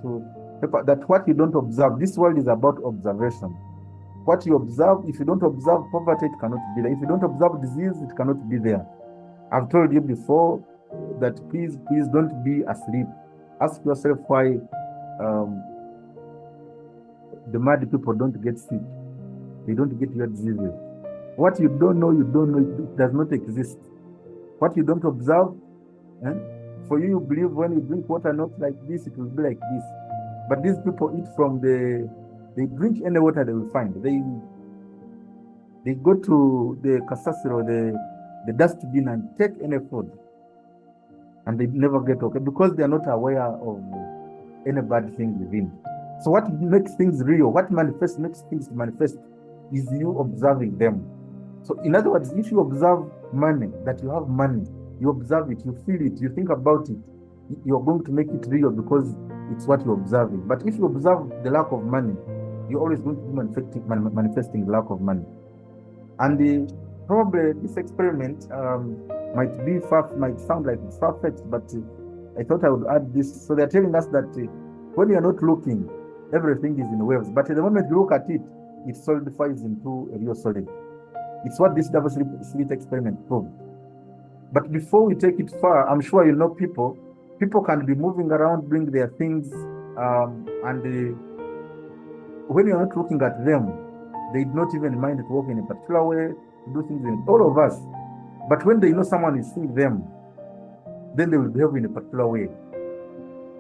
that what you don't observe, this world is about observation. What you observe, if you don't observe poverty, it cannot be there. If you don't observe disease, it cannot be there. I've told you before that please don't be asleep. Ask yourself why the mad people don't get sick. They don't get your diseases. What you don't know, it does not exist. What you don't observe, for you believe when you drink water not like this, it will be like this. But these people eat from they drink any water they will find. They go to the kasasiro, the dustbin, and take any food, and they never get okay because they are not aware of any bad thing within. So what makes things real, what makes things manifest, is you observing them. So in other words, if you observe money, that you have money, you observe it, you feel it, you think about it, you're going to make it real because it's what you're observing. But if you observe the lack of money, you're always going to be manifesting the lack of money. And probably this experiment might sound like it's far-fetched, but I thought I would add this. So they're telling us that when you're not looking, everything is in waves. But at the moment you look at it, it solidifies into a real solid. It's what this double slit experiment proved. But before we take it far, I'm sure you know people can be moving around, doing their things, and when you're not looking at them, they do not even mind to walk in a particular way, to do things in all of us. But when they know someone is seeing them, then they will behave in a particular way.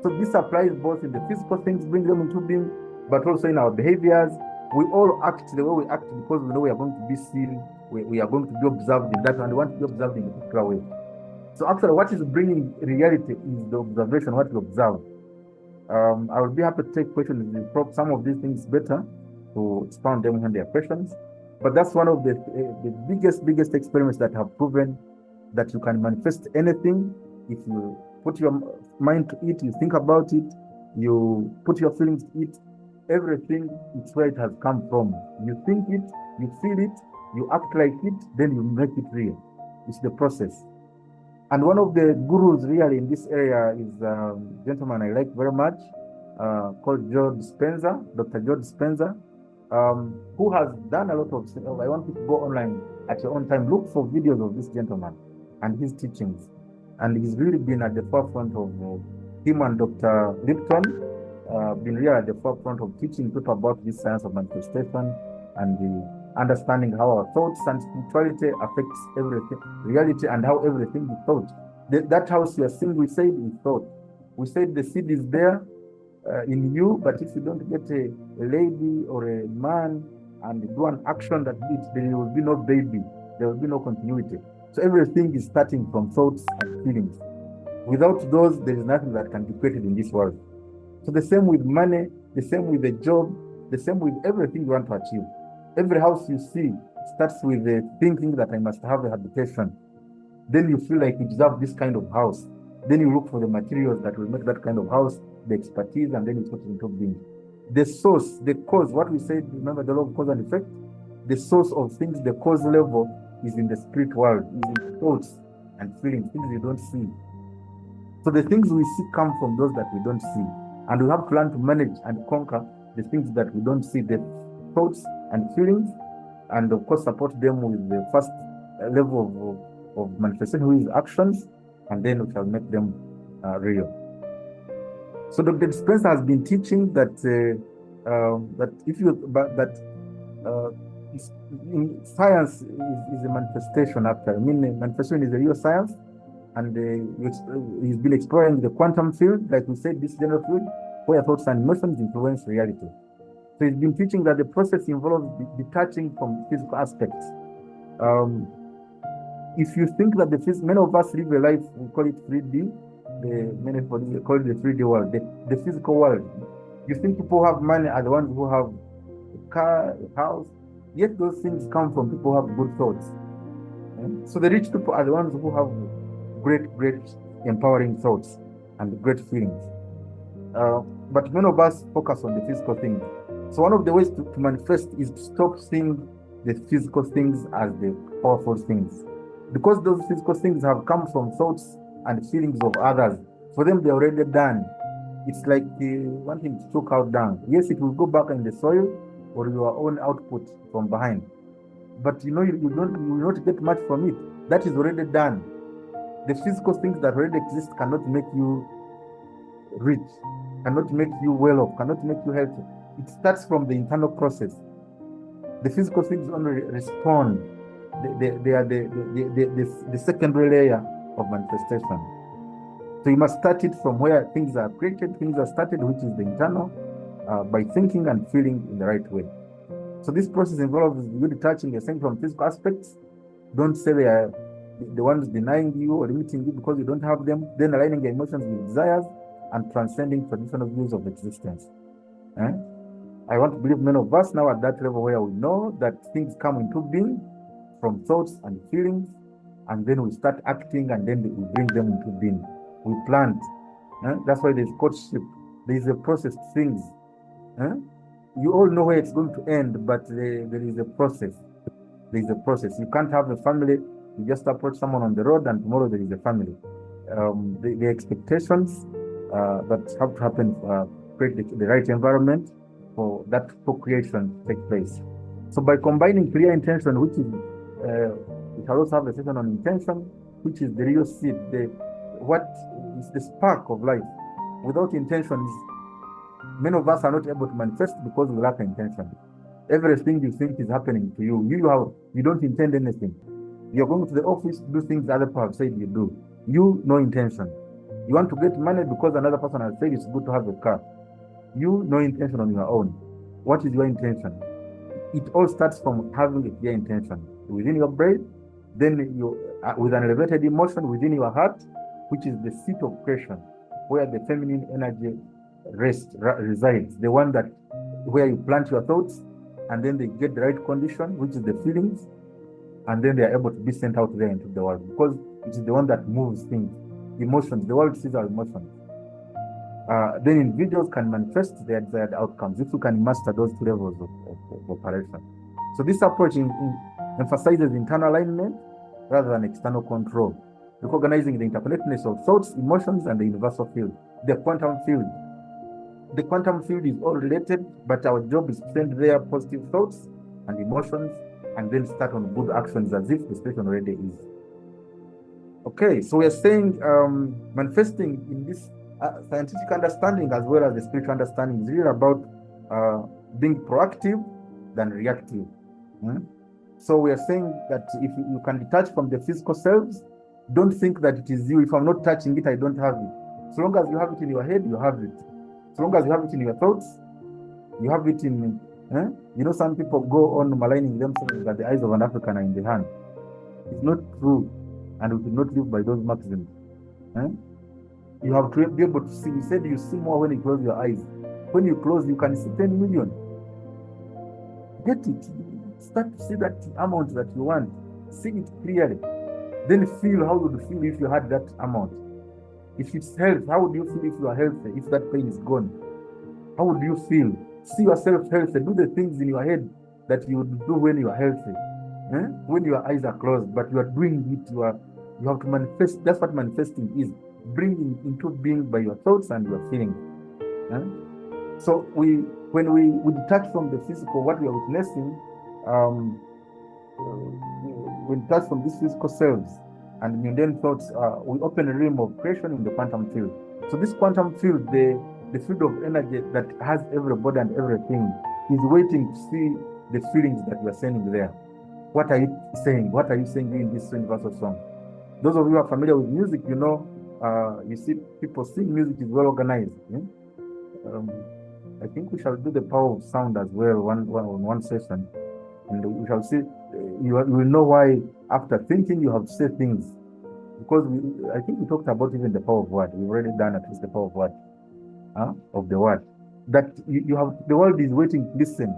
So this applies both in the physical things, bring them into being, but also in our behaviors. We all act the way we act because we know we are going to be seen, we are going to be observed in that, and we want to be observed in a particular way. So actually, what is bringing reality is the observation, what you observe. I will be happy to take questions. Some of these things better to expound them when they are questions. But that's one of the biggest experiments that have proven that you can manifest anything if you put your mind to it, you think about it, you put your feelings to it. Everything, it's where it has come from. You think it, you feel it, you act like it, then you make it real. It's the process. And one of the gurus really in this area is a gentleman I like very much, called Dr. George Spencer, who has done a lot of things. I want you to go online at your own time, look for videos of this gentleman and his teachings. And he's really been at the forefront of him and Dr. Lipton, been really at the forefront of teaching people about this science of manifestation and the understanding how our thoughts and spirituality affects everything, reality, and how everything is thought. That house you are seeing, we said is thought. We said the seed is there in you, but if you don't get a lady or a man and do an action that leads, there will be no baby, there will be no continuity. So everything is starting from thoughts and feelings. Without those, there is nothing that can be created in this world. So the same with money, the same with the job, the same with everything you want to achieve. Every house you see starts with the thinking that I must have a habitation. Then you feel like you deserve this kind of house. Then you look for the materials that will make that kind of house, the expertise, and then you put it into being. The source, the cause, what we said, remember the law of cause and effect? The source of things, the cause level, is in the spirit world, is in thoughts and feelings, things you don't see. So the things we see come from those that we don't see. And we have to learn to manage and conquer the things that we don't see, the thoughts and feelings, and of course support them with the first level of manifestation, which is actions, and then we shall make them real. So Dr. Spencer has been teaching that science is a manifestation. After manifestation is a real science, and he's been exploring the quantum field, like we said, this general field where thoughts and emotions influence reality. So he's been teaching that the process involves detaching from physical aspects. If you think that many of us live a life, we call it 3D, many people call it the 3D world, the physical world. You think people who have money are the ones who have a car, a house, yet those things come from people who have good thoughts. So the rich people are the ones who have great empowering thoughts and great feelings. But many of us focus on the physical things. So one of the ways to manifest is to stop seeing the physical things as the powerful things. Because those physical things have come from thoughts and feelings of others. For them, they're already done. It's like one thing to choke out down. Yes, it will go back in the soil or your own output from behind. But you will not get much from it. That is already done. The physical things that already exist cannot make you rich, cannot make you well off, cannot make you healthy. It starts from the internal process. The physical things only respond. They are the secondary layer of manifestation. So you must start it from where things are created, things are started, which is the internal, by thinking and feeling in the right way. So this process involves you detaching yourself from physical aspects. Don't say they are the ones denying you or limiting you because you don't have them. Then aligning your emotions with desires and transcending traditional views of existence. I want to believe many of us now at that level where we know that things come into being from thoughts and feelings, and then we start acting, and then we bring them into being. We plant. That's why there's courtship. There is a process to things. You all know where it's going to end, but there is a process. There is a process. You can't have a family. You just approach someone on the road, and tomorrow there is a family. The expectations that have to happen create the right environment for that procreation to take place. So by combining clear intention, which is we shall also have a session on intention, which is the real seed, what is the spark of life. Without intentions, many of us are not able to manifest because we lack intention. Everything you think is happening to you. You don't intend anything. You're going to the office to do things other people have said you do. You, no intention. You want to get money because another person has said it's good to have a car. You, no intention on your own. What is your intention? It all starts from having a clear intention within your brain, then you with an elevated emotion within your heart, which is the seat of creation, where the feminine energy resides, the one that where you plant your thoughts, and then they get the right condition, which is the feelings, and then they are able to be sent out there into the world, because it is the one that moves things, emotions. The world sees our emotions. Then individuals can manifest their desired outcomes if you can master those two levels of operation. So this approach emphasizes internal alignment rather than external control, recognizing the interconnectedness of thoughts, emotions, and the universal field, the quantum field. The quantum field is all related, but our job is to send there positive thoughts and emotions, and then start on good actions as if the situation already is. Okay, so we are saying manifesting in this scientific understanding as well as the spiritual understanding is really about being proactive than reactive. So we are saying that if you can detach from the physical selves, don't think that it is you. If I'm not touching it, I don't have it. So long as you have it in your head, you have it. So long as you have it in your thoughts, you have it in. You know, some people go on maligning themselves that the eyes of an African are in the hand. It's not true, and we should not live by those maxims. You have to be able to see. You said you see more when you close your eyes. When you close, you can see 10 million. Get it. Start to see that amount that you want. See it clearly. Then feel how you would feel if you had that amount. If it's health, how would you feel if you are healthy? If that pain is gone, how would you feel? See yourself healthy. Do the things in your head that you would do when you are healthy. When your eyes are closed, but you are doing it. You have to manifest. That's what manifesting is. Bringing into being by your thoughts and your feelings. So when we detach from the physical, what we are witnessing, we detach from these physical selves and mundane thoughts, we open a realm of creation in the quantum field. So this quantum field, the field of energy that has everybody and everything, is waiting to see the feelings that we are sending there. What are you saying? What are you saying in this universal song? Those of you who are familiar with music, you know, you see people sing music is well organized. I think we shall do the power of sound as well one session, and we shall see. You will know why after thinking you have to say things, because I think we talked about even the power of word. We've already done at least the power of word, of the word. That you have, the world is waiting to listen.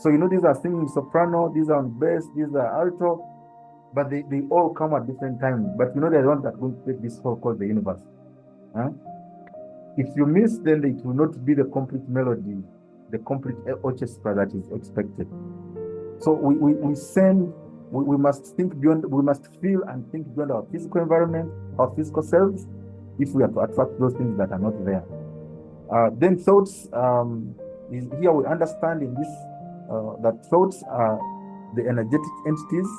So you know, these are singing soprano, these are on bass, these are alto, but they all come at different times. But you know, they're the ones that are going to take this whole called the universe. If you miss, then it will not be the complete melody, the complete orchestra that is expected. So we send, we must think beyond, we must feel and think beyond our physical environment, our physical selves, if we are to attract those things that are not there. Then thoughts, is here we understand in this, that thoughts are the energetic entities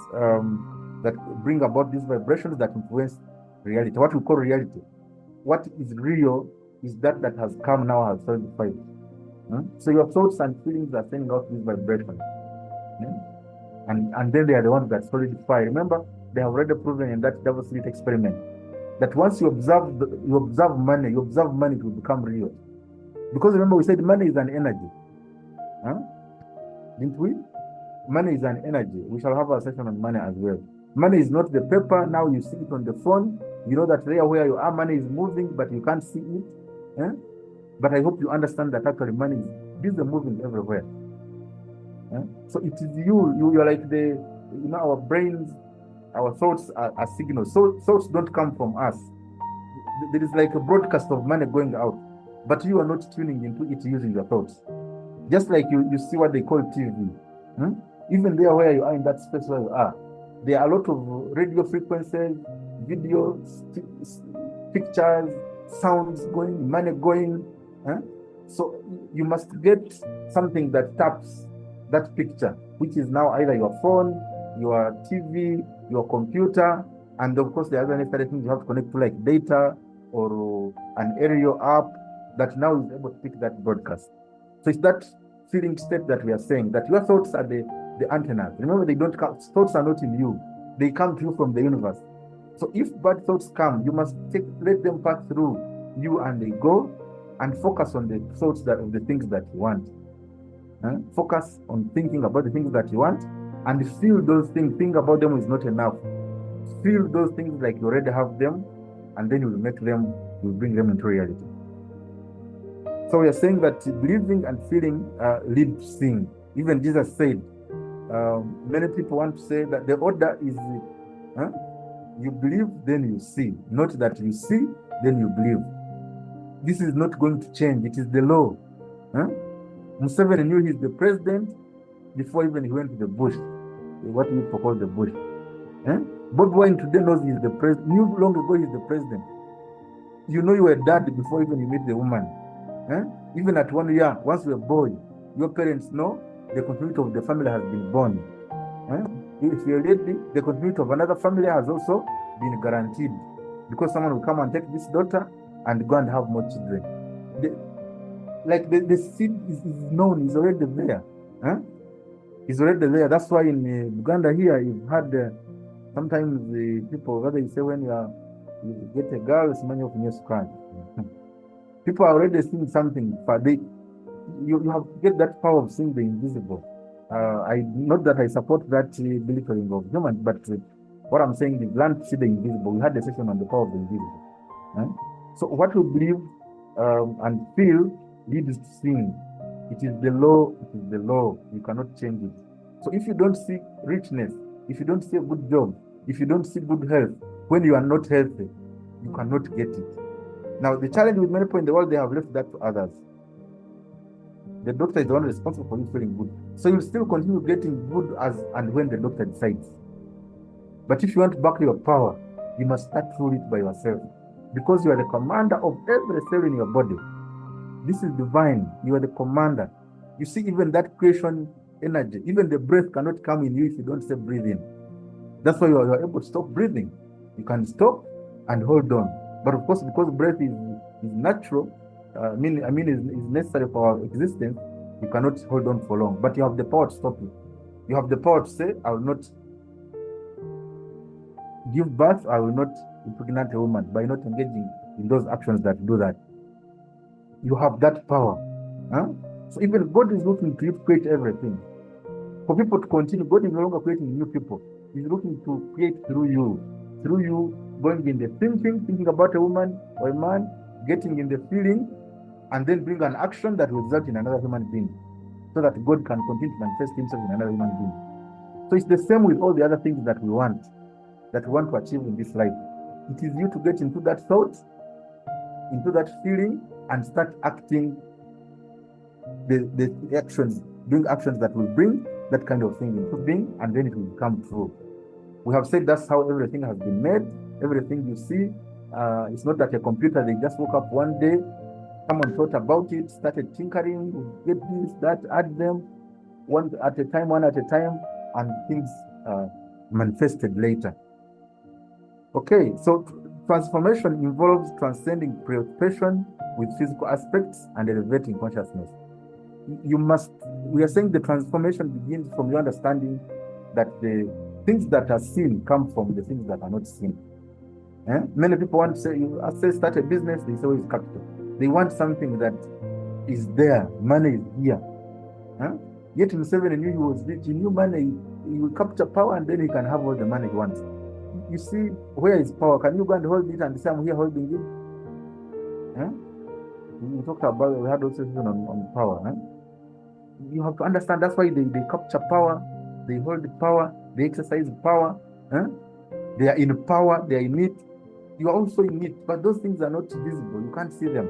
that bring about these vibrations that influence reality, what we call reality. What is real is that has come now, has solidified. So your thoughts and feelings are sending out these vibrations. And then they are the ones that solidify. Remember, they have already proven in that double slit experiment that once you observe money, it will become real. Because remember, we said money is an energy. Didn't we? Money is an energy. We shall have a session on money as well. Money is not the paper. Now you see it on the phone. You know that there where you are, money is moving, but you can't see it. But I hope you understand that actually money is moving everywhere. So it is you are like the, you know, our brains, our thoughts are signals. So thoughts don't come from us. There is like a broadcast of money going out, but you are not tuning into it using your thoughts. Just like you see what they call TV. Even there where you are in that space where you are, there are a lot of radio frequencies, videos, pictures, sounds going, money going. So you must get something that taps that picture, which is now either your phone, your TV, your computer, and of course the other necessary things you have to connect to, like data or an aerial app that now is able to pick that broadcast. So it's that feeling state that we are saying that your thoughts are the antennas. Remember, they don't come, thoughts are not in you, they come to you from the universe. So if bad thoughts come, you must let them pass through you and they go, and focus on the thoughts of the things that you want. Focus on thinking about the things that you want and feel those things. Think about them is not enough. Feel those things like you already have them, and then you will bring them into reality. So we are saying that believing and feeling lead to seeing. Even Jesus said, many people want to say that the order is you believe, then you see. Not that you see, then you believe. This is not going to change. It is the law. Museveni knew he's the president before even he went to the bush, what we call the bush. Bob Wine today knows he's the president. Knew long ago he's the president. You know you were dad before even you meet the woman. Even at 1 year, once you're a boy, your parents know the continuity of the family has been born. If you're a lady, the continuity of another family has also been guaranteed, because someone will come and take this daughter and go and have more children. The seed is known, is already there. Is already there. That's why in Uganda here, you've had sometimes the people, whether you say when you get a girl, it's many of your scratch. People are already seeing something, but you have to get that power of seeing the invisible. Not that I support that belittling of humans, but what I'm saying is learn to see the invisible. We had a session on the power of the invisible. So what we believe and feel leads to seeing. It is the law. It is the law. You cannot change it. So if you don't see richness, if you don't see a good job, if you don't see good health, when you are not healthy, you cannot get it. Now, the challenge with many people in the world, they have left that to others. The doctor is the one responsible for you feeling good. So you'll still continue getting good as and when the doctor decides. But if you want to back your power, you must start through it by yourself, because you are the commander of every cell in your body. This is divine. You are the commander. You see, even that creation energy, even the breath cannot come in you if you don't say breathe in. That's why you are able to stop breathing. You can stop and hold on. But of course, because breath is natural, is necessary for our existence, you cannot hold on for long. But you have the power to stop it. You have the power to say, I will not give birth, I will not impregnate a woman by not engaging in those actions that do that. You have that power. Huh? So even God is looking to create everything. For people to continue, God is no longer creating new people. He's looking to create through you. Through you going in the thinking about a woman or a man, getting in the feeling, and then bring an action that will result in another human being, so that God can continue to manifest himself in another human being. So it's the same with all the other things that we want to achieve in this life. It is you to get into that thought, into that feeling, and start acting the actions, doing actions that will bring that kind of thing into being, and then it will become true. We have said that's how everything has been made. Everything you see, it's not like a computer. They just woke up one day, someone thought about it, started tinkering, get this, that, add them, one at a time, and things manifested later. Okay, so transformation involves transcending preoccupation with physical aspects and elevating consciousness. We are saying the transformation begins from your understanding that the things that are seen come from the things that are not seen. Many people want to say, start a business, they say, it's capital. They want something that is there, money is here. Yet in 7 knew he was rich, he knew money, he will capture power, and then he can have all the money he wants. You see, where is power? Can you go and hold it and say, I'm here holding it? We talked about, we had also on power. You have to understand that's why they capture power, they hold the power, they exercise power. They are in power, they are in it. You are also in it, but those things are not visible. You can't see them.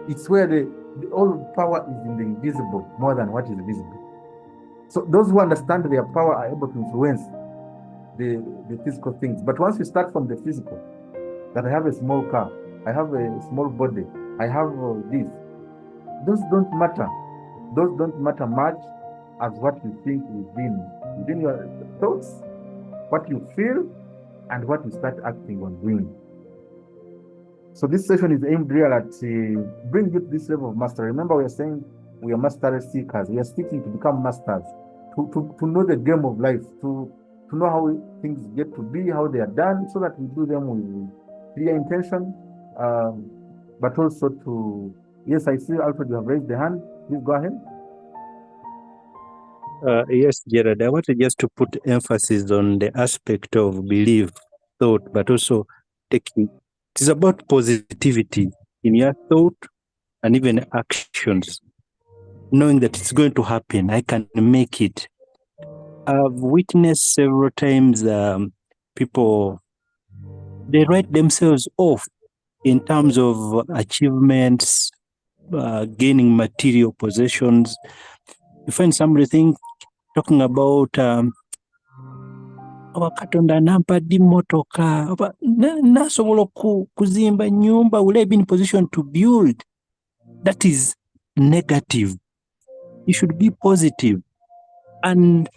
It's where all power is in the invisible more than what is visible. So those who understand their power are able to influence the physical things. But once you start from the physical, that I have a small car, I have a small body, I have this, those don't matter. Those don't matter much as what you think within your thoughts, what you feel, and what you start acting on doing. So this session is aimed really at bring you to this level of mastery. Remember, we are saying we are mastery seekers. We are seeking to become masters, to know the game of life, to know how things get to be, how they are done, so that we do them with clear intention, but also to... Yes, I see Alfred, you have raised the hand. Please go ahead. Yes, Gerald, I wanted just to put emphasis on the aspect of belief, thought, but also taking. It is about positivity in your thought and even actions, knowing that it's going to happen. I can make it. I've witnessed several times people, they write themselves off in terms of achievements, gaining material possessions. You find somebody talking about Katonda nampadde mmotoka, nasobola kuzimba nyumba, will I be in position to build? That is negative. You should be positive. And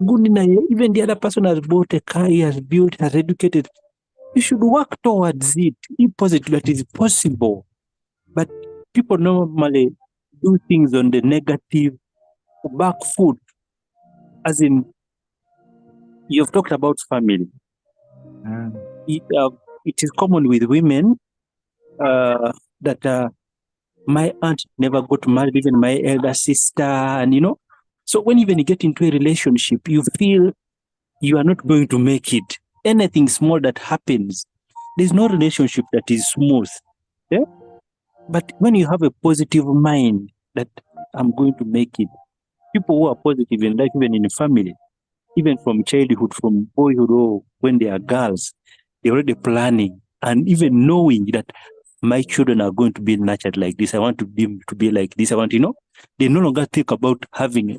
even the other person has bought a car, he has built, has educated. You should work towards it. Be positive that is possible. But people normally do things on the negative back foot. As in, you've talked about family. It is common with women that my aunt never got married, even my elder sister, and so when even you get into a relationship, you feel you are not going to make it. Anything small that happens, there's no relationship that is smooth. Yeah? But when you have a positive mind that I'm going to make it, people who are positive in life, even in family, even from childhood, from boyhood, or when they are girls, they're already planning and even knowing that my children are going to be nurtured like this. I want to be like this. I want, they no longer think about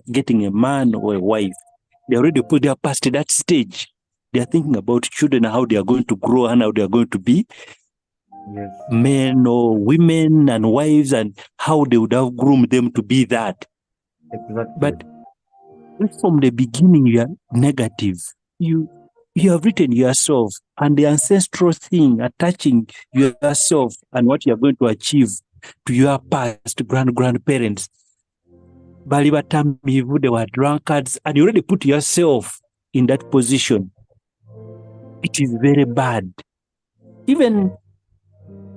getting a man or a wife. They already they are past that stage. They are thinking about children, how they are going to grow and how they are going to be men or women and wives, and how they would have groomed them to be that. Exactly. But if from the beginning you are negative, you you have written yourself and the ancestral thing attaching yourself and what you are going to achieve to your past grandparents. Bali batamivu, they were drunkards, and you already put yourself in that position. It is very bad. Even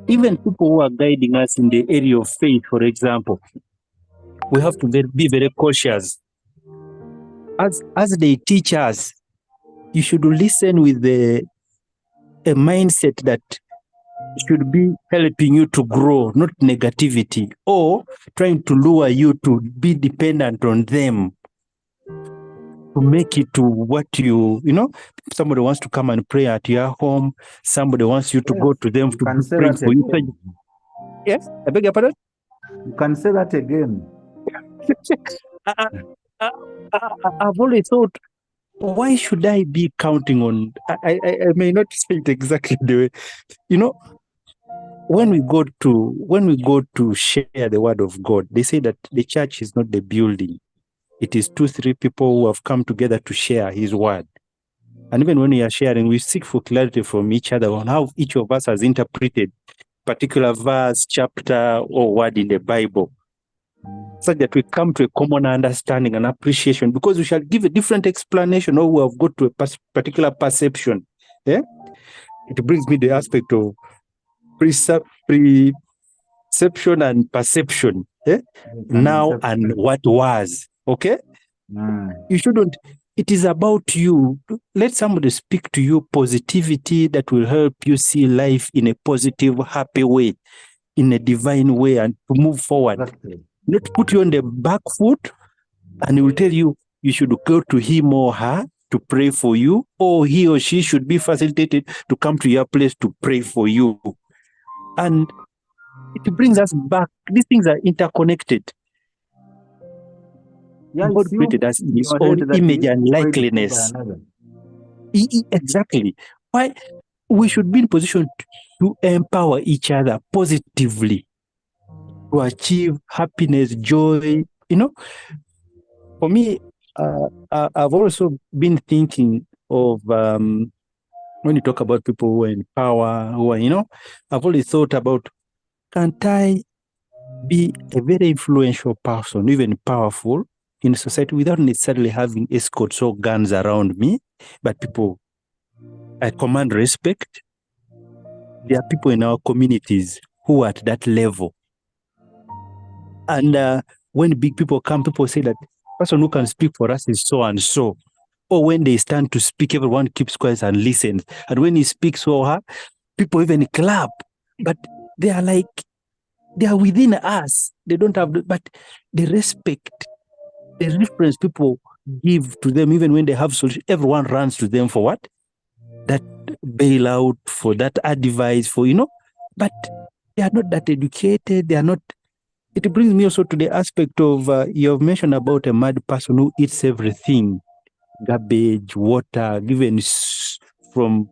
people who are guiding us in the area of faith, for example, we have to be very cautious. As they teach us, you should listen with a mindset that should be helping you to grow, not negativity, or trying to lure you to be dependent on them to make it to what somebody wants to come and pray at your home. Somebody wants you to go to them to pray for you. Yes, I beg your pardon? You can say that again. I've always thought, why should I be counting on? I may not say it exactly the way, when we go to share the word of God, they say that the church is not the building. It is 2-3 people who have come together to share his word. And even when we are sharing, we seek for clarity from each other on how each of us has interpreted particular verse, chapter, or word in the Bible, so that we come to a common understanding and appreciation, because we shall give a different explanation, or we have got to a particular perception. Yeah? It brings me the aspect of perception and perception. Yeah? Now and what was. Okay? You shouldn't. It is about you. Let somebody speak to you positivity that will help you see life in a positive, happy way, in a divine way, and to move forward. Exactly. Not put you on the back foot, and he will tell you should go to him or her to pray for you, or he or she should be facilitated to come to your place to pray for you. And it brings us back. These things are interconnected. Yeah, God created us in his own image and likeness. Exactly. Why we should be in position to empower each other positively to achieve happiness, joy. For me, I've also been thinking of when you talk about people who are in power, who are, I've always thought about, can't I be a very influential person, even powerful in society, without necessarily having escorts or guns around me, but people I command respect. There are people in our communities who are at that level. And when big people come, people say that person who can speak for us is so and so. Or when they stand to speak, everyone keeps quiet and listens. And when he speaks for her, people even clap. But they are within us. They don't have, but the respect, the reference people give to them, even when they have solution, everyone runs to them for what? That bailout, for that advice, but they are not that educated. They are not. It brings me also to the aspect of, you have mentioned about a mad person who eats everything, garbage, water, given from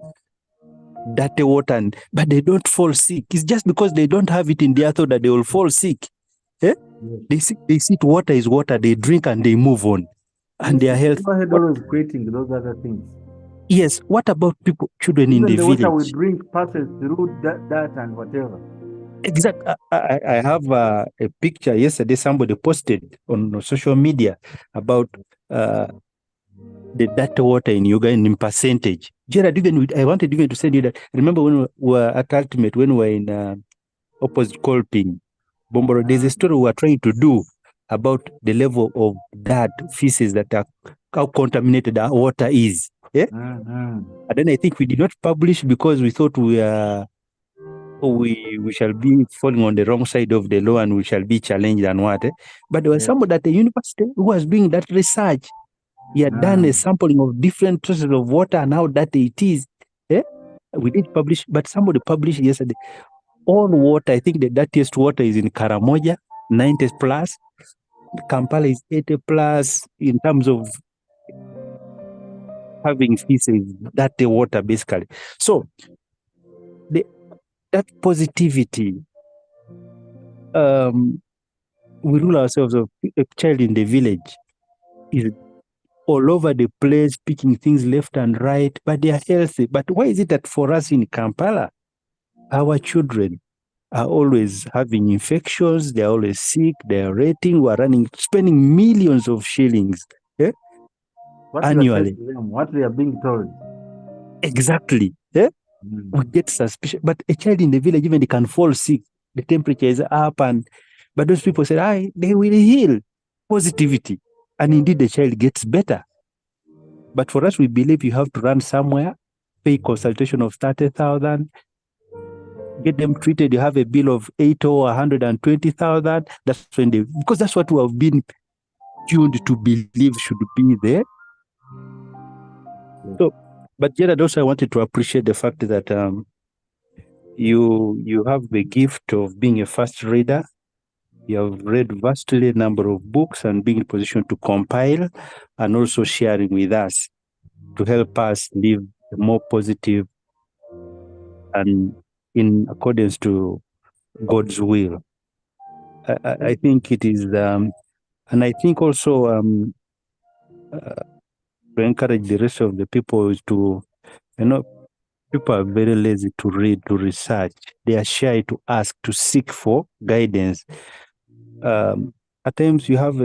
dirty water, but they don't fall sick. It's just because they don't have it in their thought that they will fall sick. Eh? Yes. They see water is water, they drink and they move on. And their health. Always creating those other things. Yes. What about people, children Even in the village? Water we drink passes through that and whatever. Exactly. I have a picture yesterday. Somebody posted on social media about the dirty water in Uganda in percentage. Gerald, I wanted even to send you that. Remember when we were at Ultimate, when we were in opposite Colping, Bomboro, there's a story we were trying to do about the level of that feces that are, how contaminated our water is. Yeah? And then I think we did not publish because we thought we shall be falling on the wrong side of the law and we shall be challenged and what. But there was somebody at the university who was doing that research. He had done a sampling of different traces of water and how dirty it is. Yeah? We did publish, but somebody published yesterday. All water, I think the dirtiest water is in Karamoja, 90 plus. Kampala is 80 plus in terms of having feces, dirty water basically. So, that positivity, we rule ourselves of a child in the village is all over the place, picking things left and right, but they are healthy. But why is it that for us in Kampala, our children are always having infections, they're always sick, they're rating, we're running, spending millions of shillings What annually? you are them, what we are being told. Exactly. We get suspicious. But a child in the village, even they can fall sick. The temperature is up, but those people say, they will heal. Positivity. And indeed, the child gets better. But for us, we believe you have to run somewhere, pay consultation of 30,000, get them treated. You have a bill of 80 or 120,000. That's when because that's what we have been tuned to believe should be there. So, but Gerald, also I wanted to appreciate the fact that you have the gift of being a fast reader. You have read vastly number of books and being in position to compile and also sharing with us to help us live a more positive and in accordance to God's will. I think it is, and I think also to encourage the rest of the people is to, people are very lazy to read, to research. They are shy to ask, to seek for guidance. At times you have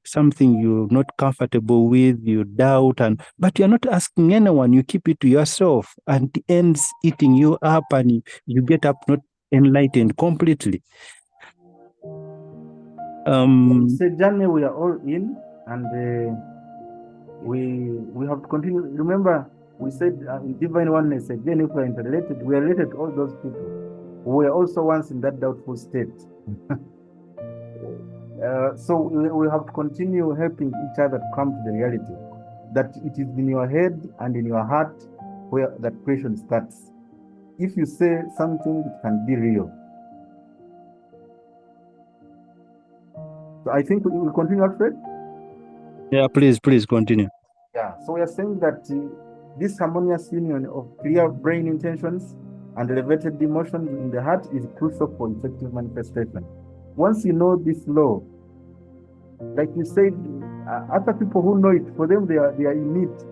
something you're not comfortable with, you doubt, but you're not asking anyone. You keep it to yourself, and it ends eating you up, and you get up not enlightened completely. It's a journey we are all in, and we have to continue. Remember, we said in divine oneness again, if we are interrelated, we are related to all those people who were also once in that doubtful state. So we have to continue helping each other to come to the reality that it is in your head and in your heart where that creation starts. If you say something, it can be real. So I think we will continue, Alfred. Yeah, please continue. Yeah, so we are saying that this harmonious union of clear brain intentions and elevated emotions in the heart is crucial for effective manifestation. Once you know this law, like you said, other people who know it, for them they are in it,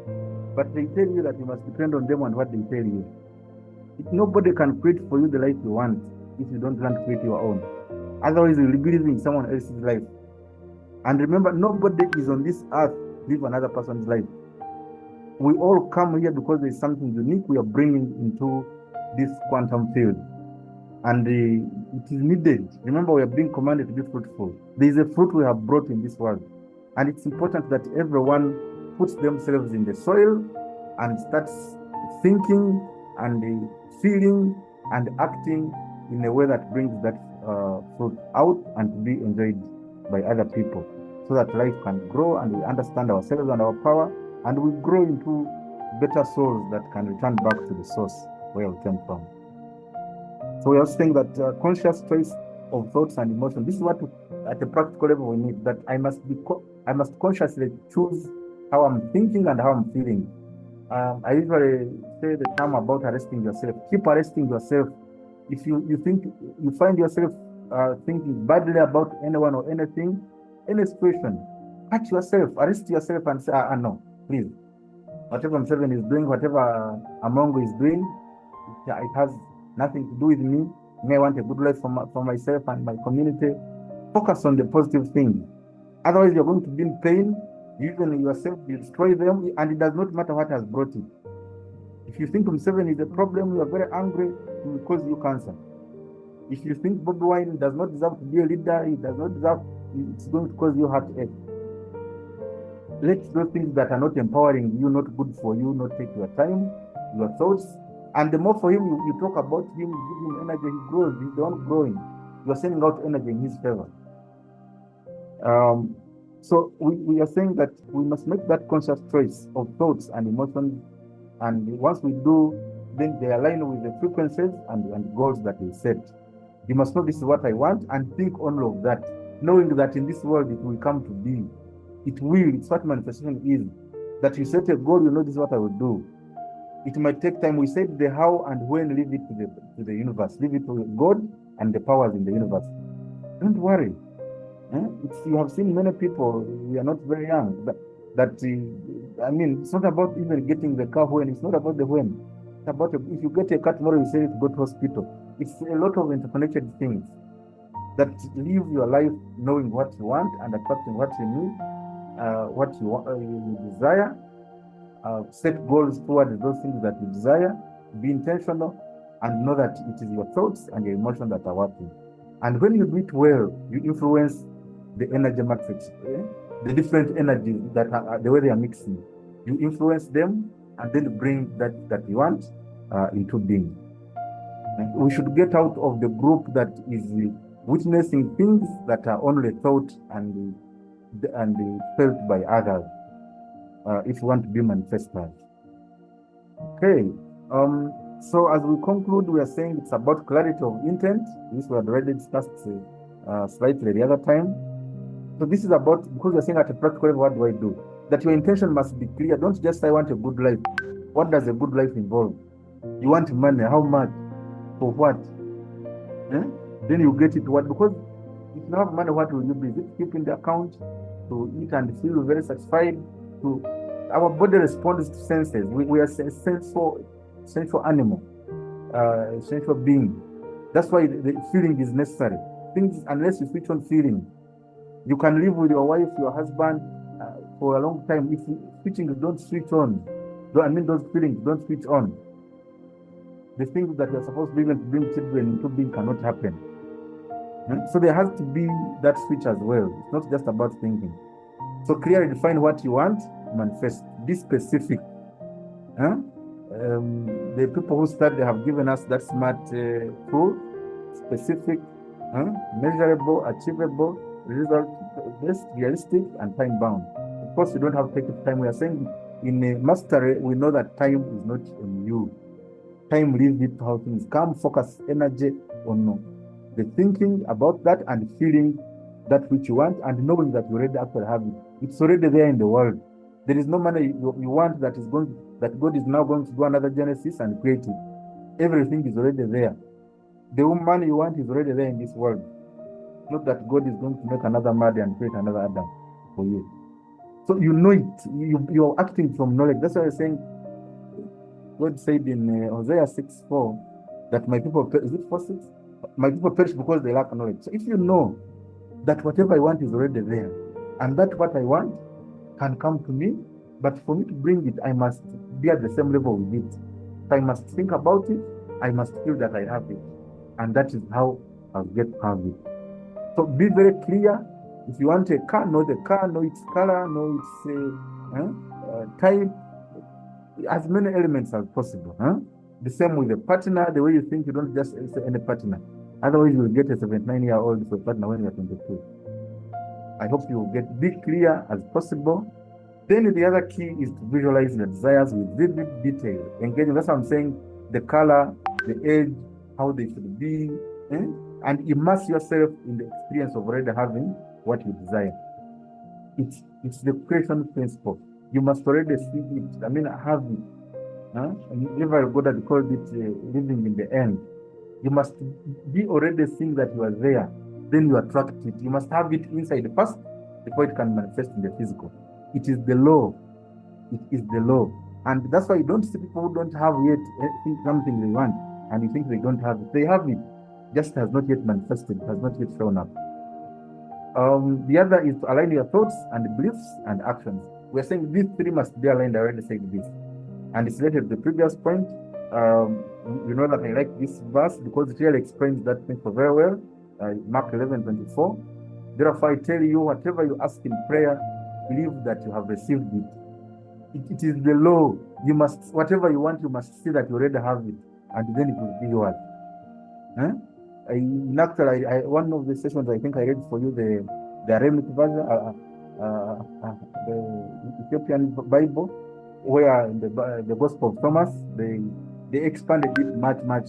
but they tell you that you must depend on them and what they tell you. Nobody can create for you the life you want if you don't learn to create your own. Otherwise, you'll be living in someone else's life. And remember, nobody is on this earth to live another person's life. We all come here because there's something unique we are bringing into this quantum field. And it is needed. Remember, we are being commanded to be fruitful. There is a fruit we have brought in this world. And it's important that everyone puts themselves in the soil and starts thinking and feeling and acting in a way that brings that fruit out and to be enjoyed by other people, so that life can grow and we understand ourselves and our power, and we grow into better souls that can return back to the source where we came from. So we are saying that conscious choice of thoughts and emotions. This is what, at a practical level, we need. That I must consciously choose how I'm thinking and how I'm feeling. I usually say the term about arresting yourself. Keep arresting yourself. If you think you find yourself thinking badly about anyone or anything, any situation, catch yourself, arrest yourself, and say, no, please. Whatever M7 is doing, whatever Amongo is doing, it has nothing to do with me. I want a good life for myself and my community. Focus on the positive things. Otherwise, you're going to be in pain. Even yourself, you destroy them, and it does not matter what has brought it. If you think M7 is a problem, you are very angry, it will cause you cancer. If you think Bobi Wine does not deserve to be a leader, he does not deserve, it's going to cause you heartache. Let those things that are not empowering you, not good for you, not take your time, your thoughts. And the more for him you talk about him, give him energy, he grows. He's the one growing. You're sending out energy in his favor. So we are saying that we must make that conscious choice of thoughts and emotions. And once we do, then they align with the frequencies and goals that we set. You must know this is what I want and think only of that, knowing that in this world it will come to be. It will. It's what manifestation is. That you set a goal, you know this is what I will do. It might take time. We said the how and when, leave it to the universe. Leave it to God and the powers in the universe. Don't worry. You have seen many people, we are not very young, but That I mean, it's not about even getting the car when. It's not about the when. It's about if you get a car tomorrow, you say to go to hospital. It's a lot of interconnected things that live your life knowing what you want and attracting what you need, what you desire. Set goals towards those things that you desire. Be intentional and know that it is your thoughts and your emotions that are working. And when you do it well, you influence the energy matrix, the different energies that are the way they are mixing. You influence them and then bring that you want into being. And we should get out of the group that is witnessing things that are only thought and felt by others. If you want to be manifestors. Okay. So as we conclude, we are saying it's about clarity of intent. This we had already discussed slightly the other time. So this is about, because we're saying at a practical level, what do I do? That your intention must be clear. Don't just say I want a good life. What does a good life involve? You want money. How much? For what? Then you get it what? Because if you have money, what will you be? Is it keep in the account to eat and feel very satisfied? Our body responds to senses. We are a sensual animal, sensual being. That's why the feeling is necessary. Things, unless you switch on feeling, you can live with your wife, your husband for a long time. If switching don't switch on, those feelings don't switch on, the things that you're supposed to be able to bring children into being cannot happen. So there has to be that switch as well. It's not just about thinking. So clearly define what you want, manifest. Be specific. The people who study, they have given us that SMART tool: specific, measurable, achievable, result-based, realistic, and time-bound. Of course, you don't have to take it time. We are saying in mastery, we know that time is not on you. Time leaves it to how things come. Focus energy on the thinking about that and feeling that which you want and knowing that you already actually have it. It's already there in the world. There is no money you want that God is now going to do another Genesis and create it. Everything is already there. The woman you want is already there in this world. Not that God is going to make another Mary and create another Adam for you. So you know it. You're acting from knowledge. That's why I'm saying, God said in Hosea 6:4 that my people, is it 4:6? My people perish because they lack knowledge. So if you know that whatever I want is already there, and that what I want can come to me, but for me to bring it, I must be at the same level with it. So I must think about it, I must feel that I have it, and that is how I'll get to have it. So be very clear. If you want a car, know the car, know its color, know its type, as many elements as possible. The same with the partner. The way you think, you don't just say any partner. Otherwise, you will get a 79-year-old for partner when you're 22. I hope you will be clear as possible. Then the other key is to visualize your desires with vivid detail. Engaging, that's what I'm saying, the color, the age, how they should be, and immerse yourself in the experience of already having what you desire. It's the creation principle. You must already see it, have it. And never go that called it living in the end. You must be already seeing that you are there. Then you attract it. You must have it inside first before it can manifest in the physical. It is the law. It is the law. And that's why you don't see people who don't have yet something they want, and you think they don't have it. They have it, just has not yet manifested, has not yet shown up. The other is to align your thoughts and beliefs and actions. We're saying these three must be aligned. I already said this. And it's related to the previous point. You know that I like this verse because it really explains that principle very well. Mark 11:24. Therefore I tell you, whatever you ask in prayer, believe that you have received it. It is the law. You must, whatever you want, you must see that you already have it, and then it will be yours. One of the sessions, I think I read for you the Aramaic version, the Ethiopian Bible, where in the Gospel of Thomas, they expanded it much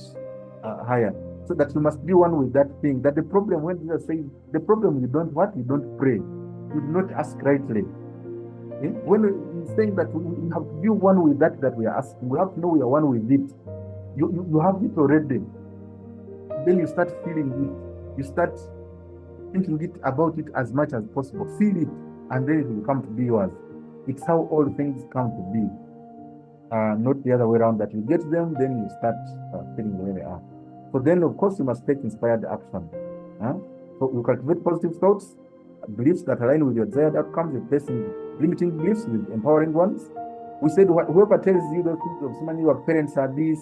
higher. So that you must be one with that thing. That the problem, when Jesus says, the problem you don't pray. You do not ask rightly. When he's saying that we have to be one with that we are asking, we have to know we are one with it. You have it already. Then you start feeling it. You start thinking about it as much as possible. Feel it, and then it will come to be yours. It's how all things come to be, not the other way around, that you get them, then you start feeling the way they are. So then, of course, you must take inspired action. So you cultivate positive thoughts, beliefs that align with your desired outcomes, replacing limiting beliefs with empowering ones. We said whoever tells you those things of somebody, your parents are this,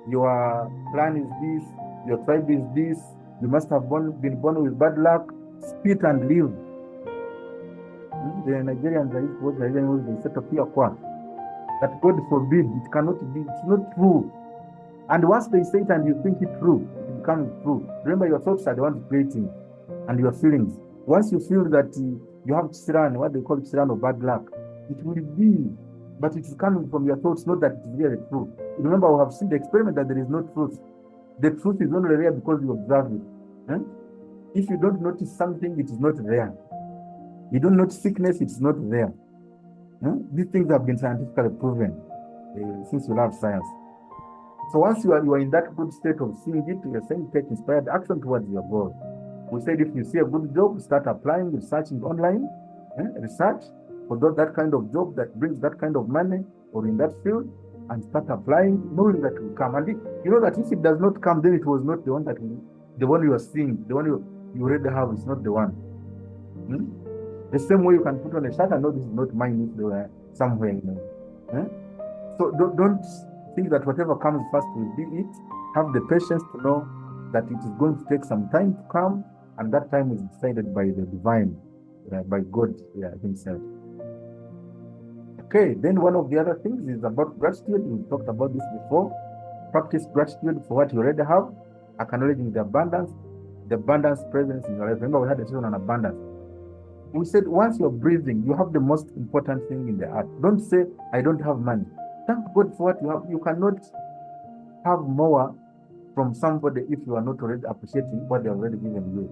your plan is this, your tribe is this, you must have been born with bad luck, spit and live. The Nigerians are used to what they set up here, that God forbid, it cannot be, it's not true. And once they say it and you think it true, it becomes true. Remember, your thoughts are the ones creating, and your feelings. Once you feel that you have tsiran, what they call tsiran or bad luck, it will be, but it is coming from your thoughts, not that it is really true. Remember, we have seen the experiment that there is no truth. The truth is only there because you observe it. If you don't notice something, it is not there. You don't notice sickness, it is not there. These things have been scientifically proven since you love science. So once you are in that good state of seeing it, you're saying take inspired action towards your goal. We said if you see a good job, start applying, researching online, research for that kind of job that brings that kind of money or in that field, and start applying, knowing that it will come. And you know that if it does not come, then it was not the one the one you are seeing, the one you already have is not the one. The same way you can put on a shirt and know this is not mine if they were somewhere, So don't think that whatever comes first will be it. Have the patience to know that it is going to take some time to come, and that time is decided by the divine, by God himself. Okay, then one of the other things is about gratitude. We talked about this before. Practice gratitude for what you already have, acknowledging the abundance presence in your life. Remember, we had a session on abundance. We said once you're breathing, you have the most important thing in the earth. Don't say, I don't have money. Thank God for what you have. You cannot have more from somebody if you are not already appreciating what they have already given you.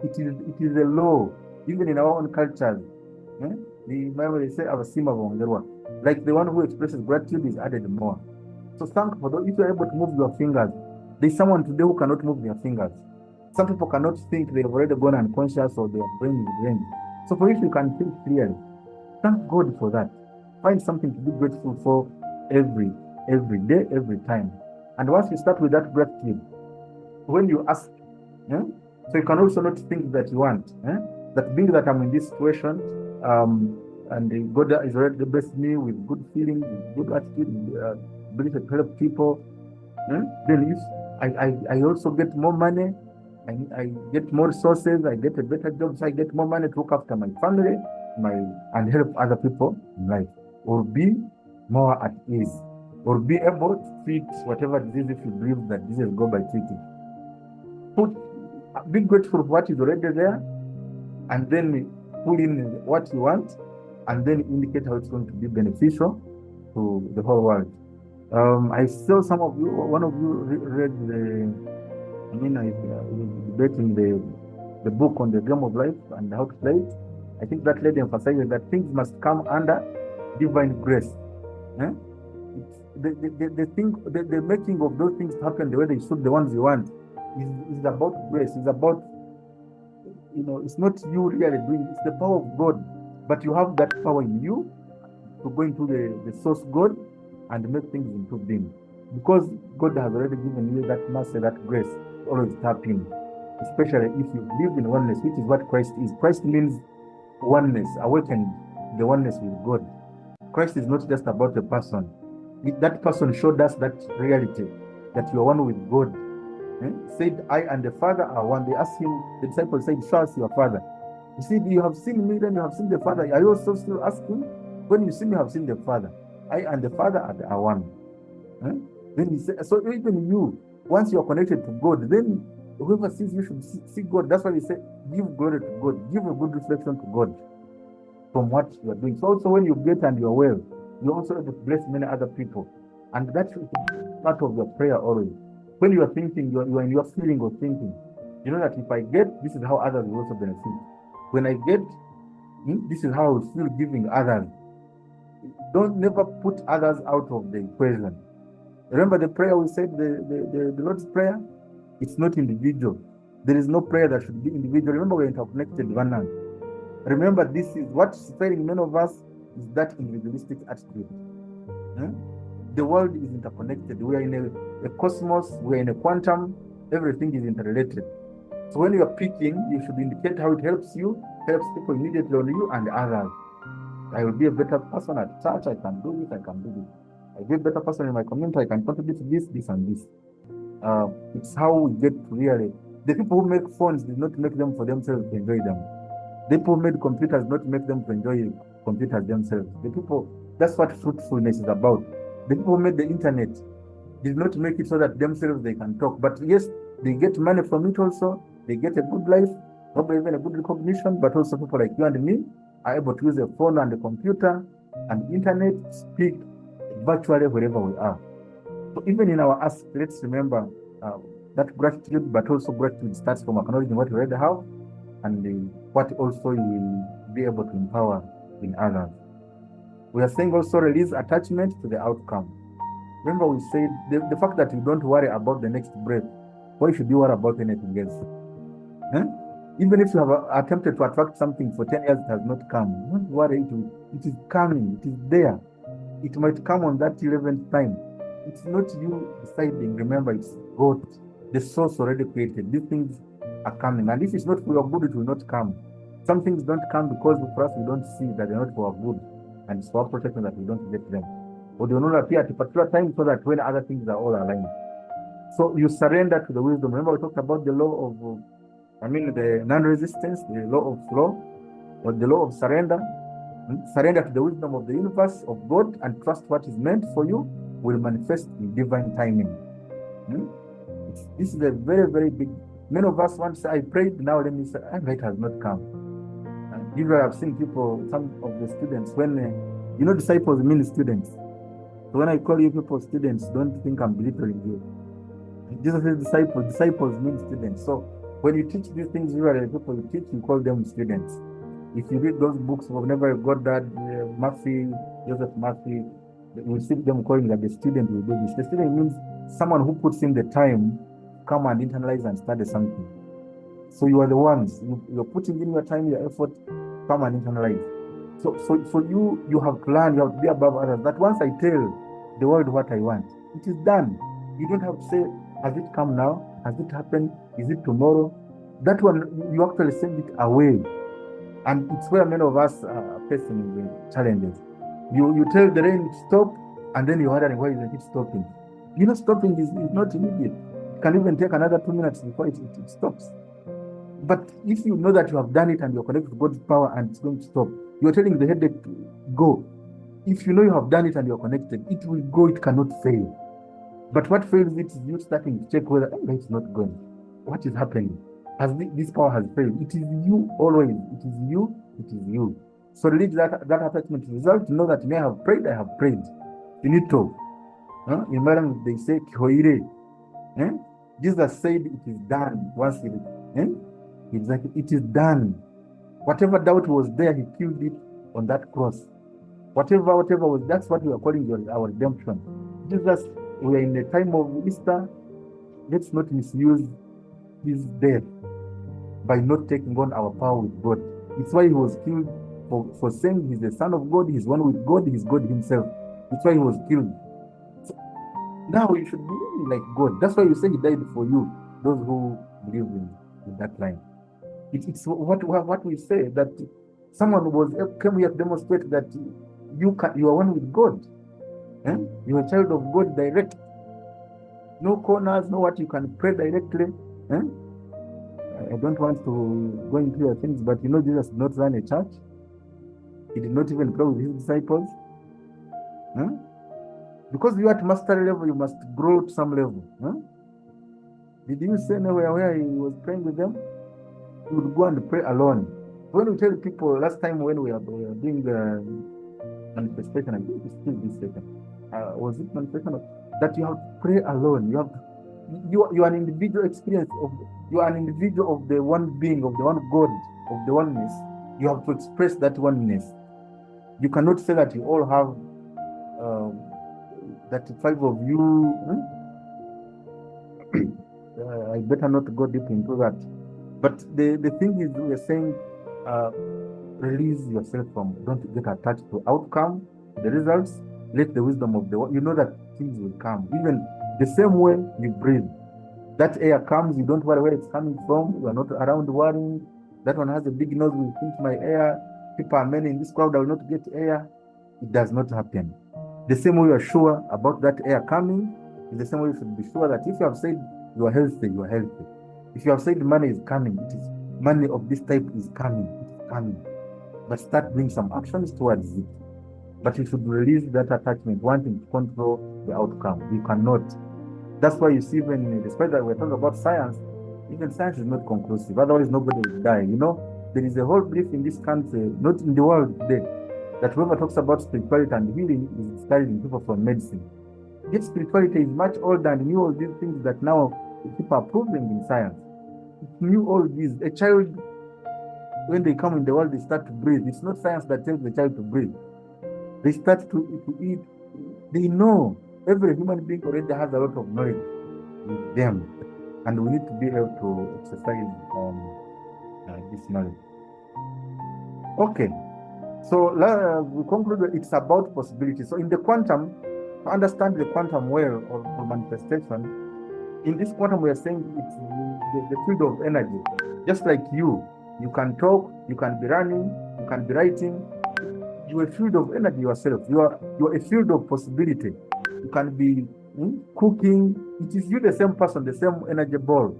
It is a law, even in our own cultures. Remember they say, like the one who expresses gratitude is added more. So thank for those. If you're able to move your fingers, there's someone today who cannot move their fingers. Some people cannot think, they've already gone unconscious or their brain is drained. So for if you can think clearly, thank God for that. Find something to be grateful for every day, every time. And once you start with that gratitude, when you ask, so you can also not think that you want, that being that I'm in this situation, and God is already blessed me with good feelings, with good attitude, ability to help people. Then if I also get more money, I get more resources, I get a better job, so I get more money to look after my family, and help other people in life, or be more at ease, or be able to treat whatever disease if you believe that disease go by treating. Be grateful for what is already there, and then pull in what you want, and then indicate how it's going to be beneficial to the whole world. I saw some of you, one of you read debating the book on the game of life and how to play it. I think that lady emphasizes that things must come under divine grace. The making of those things happen the way they should, the ones you want, is about grace. It's about, it's not you really doing it, it's the power of God. But you have that power in you to go into the source God and make things into being. Because God has already given you that mercy, that grace, always tap in. Especially if you live in oneness, which is what Christ is. Christ means oneness, awaken the oneness with God. Christ is not just about the person. That person showed us that reality, that you are one with God. Said, I and the Father are one. They asked him, the disciples said, show us your Father. You see, you have seen me, then you have seen the Father. Are you also still asking? When you see me, you have seen the Father. I and the Father are one. Then he said, so even you, once you are connected to God, then whoever sees you should see God. That's why we say, give glory to God. Give a good reflection to God from what you are doing. So also when you get and you are well, you also able to bless many other people. And that's part of your prayer always. When you are thinking, you are in your feeling of thinking, you know that if I get, this is how others will also benefit. When I get, this is how I will feel giving others. Don't never put others out of the equation. Remember the prayer we said, the Lord's Prayer? It's not individual. There is no prayer that should be individual. Remember, we're interconnected one another. Remember, this is what's failing many of us. is that individualistic attitude. The world is interconnected. We are in a cosmos, we are in a quantum, everything is interrelated. So when you are preaching, you should indicate how it helps you, helps people immediately on you and others. I will be a better person at church, I can do this, I can do this. I'll be a better person in my community, I can contribute to this, this, and this. It's how we get to really. The people who make phones did not make them for themselves to enjoy them. The people who made computers did not make them to enjoy computers themselves. The people, that's what fruitfulness is about. The people who made the internet did not make it so that themselves they can talk. But yes, they get money from it also. They get a good life, probably even a good recognition, but also people like you and me are able to use a phone and a computer and internet, speak virtually wherever we are. So even in our ask, let's remember that gratitude, but also gratitude starts from acknowledging what you already have and what also you will be able to empower in others. We are saying also release attachment to the outcome. Remember we said the fact that you don't worry about the next breath, why should you worry about anything else? Even if you have attempted to attract something for 10 years, it has not come. Don't worry, it is coming, it is there. It might come on that 11th time. It's not you deciding. Remember, it's God, the source already created. These things are coming. And if it's not for your good, it will not come. Some things don't come because for us, we don't see that they're not for our good. And it's for our protection that we don't get them. Or they will not appear at a particular time so that when other things are all aligned. So you surrender to the wisdom. Remember, we talked about the law of, the non-resistance, the law of flow, or the law of surrender. Surrender to the wisdom of the universe, of God, and trust what is meant for you will manifest in divine timing. This is a very, very big. Many of us want to say, I prayed, now let me say, it has not come. And usually I've seen people, some of the students, when, disciples mean students. So when I call you people students, don't think I'm belittling you. Jesus says disciples mean students. So when you teach these things, usually people you teach, you call them students. If you read those books, whenever you got that, Joseph Murphy, you see them calling that the student will do this. The student means someone who puts in the time, come and internalize and study something. So you are the ones, you're putting in your time, your effort, come and internalize. So for you, you have to learn, you have to be above others. That once I tell the world what I want, it is done. You don't have to say, has it come now? Has it happened? Is it tomorrow? That one, you actually send it away. And it's where many of us are facing the challenges. You tell the rain to stop, and then you're wondering why isn't it stopping? Stopping is not immediate. It can even take another 2 minutes before it stops. But if you know that you have done it and you're connected to God's power and it's going to stop, you're telling the headache to go. If you know you have done it and you're connected, it will go, it cannot fail. But what fails it is you starting to check whether it's not going. What is happening? This power has failed. It is you always. It is you. It is you. So release that attachment result. Know that I have prayed. I have prayed. Finito. In Maran they say Kihoire. Jesus said it is done. Once exactly, it is done. Whatever doubt was there, he killed it on that cross. Whatever was, that's what we are calling our redemption. Jesus, we are in the time of Easter. Let's not misuse his death by not taking on our power with God. It's why he was killed for saying he's the Son of God, he's one with God, he's God himself. It's why he was killed. So now you should be like God. That's why you say he died for you, those who believe in that line. It's what we say, that someone came here to demonstrate that you are one with God. You're a child of God direct. No corners, no what you can pray directly. I don't want to go into your things, but Jesus did not run a church. He did not even pray with his disciples. Because you are at mastery level, you must grow to some level. Did you say anywhere where he was praying with them? He would go and pray alone. When we tell people, last time when we were doing the manifestation, I think it's still this second. Was it manifestation? That you have to pray alone. You are an individual experience you are an individual of the one being, of the one God, of the oneness. You have to express that oneness. You cannot say that you all have 35 of you. I better not go deep into that. But the thing is, we are saying release yourself from, don't get attached to outcome, the results. Let the wisdom of the world, you know that things will come. Even the same way you breathe, that air comes, you don't worry where it's coming from, you are not around worrying. That one has a big nose, will pinch my air. People are many in this crowd, I will not get air. It does not happen. The same way you are sure about that air coming, is the same way you should be sure that if you have said you are healthy, you are healthy. If you have said money is coming, it is money of this type is coming, it is coming. But start doing some actions towards it. But you should release that attachment, wanting to control the outcome. You cannot. That's why you see, even despite that we're talking about science, even science is not conclusive. Otherwise, nobody will die. You know, there is a whole belief in this country, not in the world today, that whoever talks about spirituality and healing is discouraging people from medicine. Yet spirituality is much older and knew all these things that now people are proving in science. It knew all these. A child, when they come in the world, they start to breathe. It's not science that tells the child to breathe. They start to eat. They know. Every human being already has a lot of knowledge with them. And we need to be able to exercise this knowledge. Okay. So we conclude that it's about possibility. So in the quantum, to understand the quantum well or manifestation, in this quantum we are saying it's the field of energy. Just like you can talk, you can be running, you can be writing. You are a field of energy yourself. You are a field of possibility. You can be cooking. It is you, the same person, the same energy ball.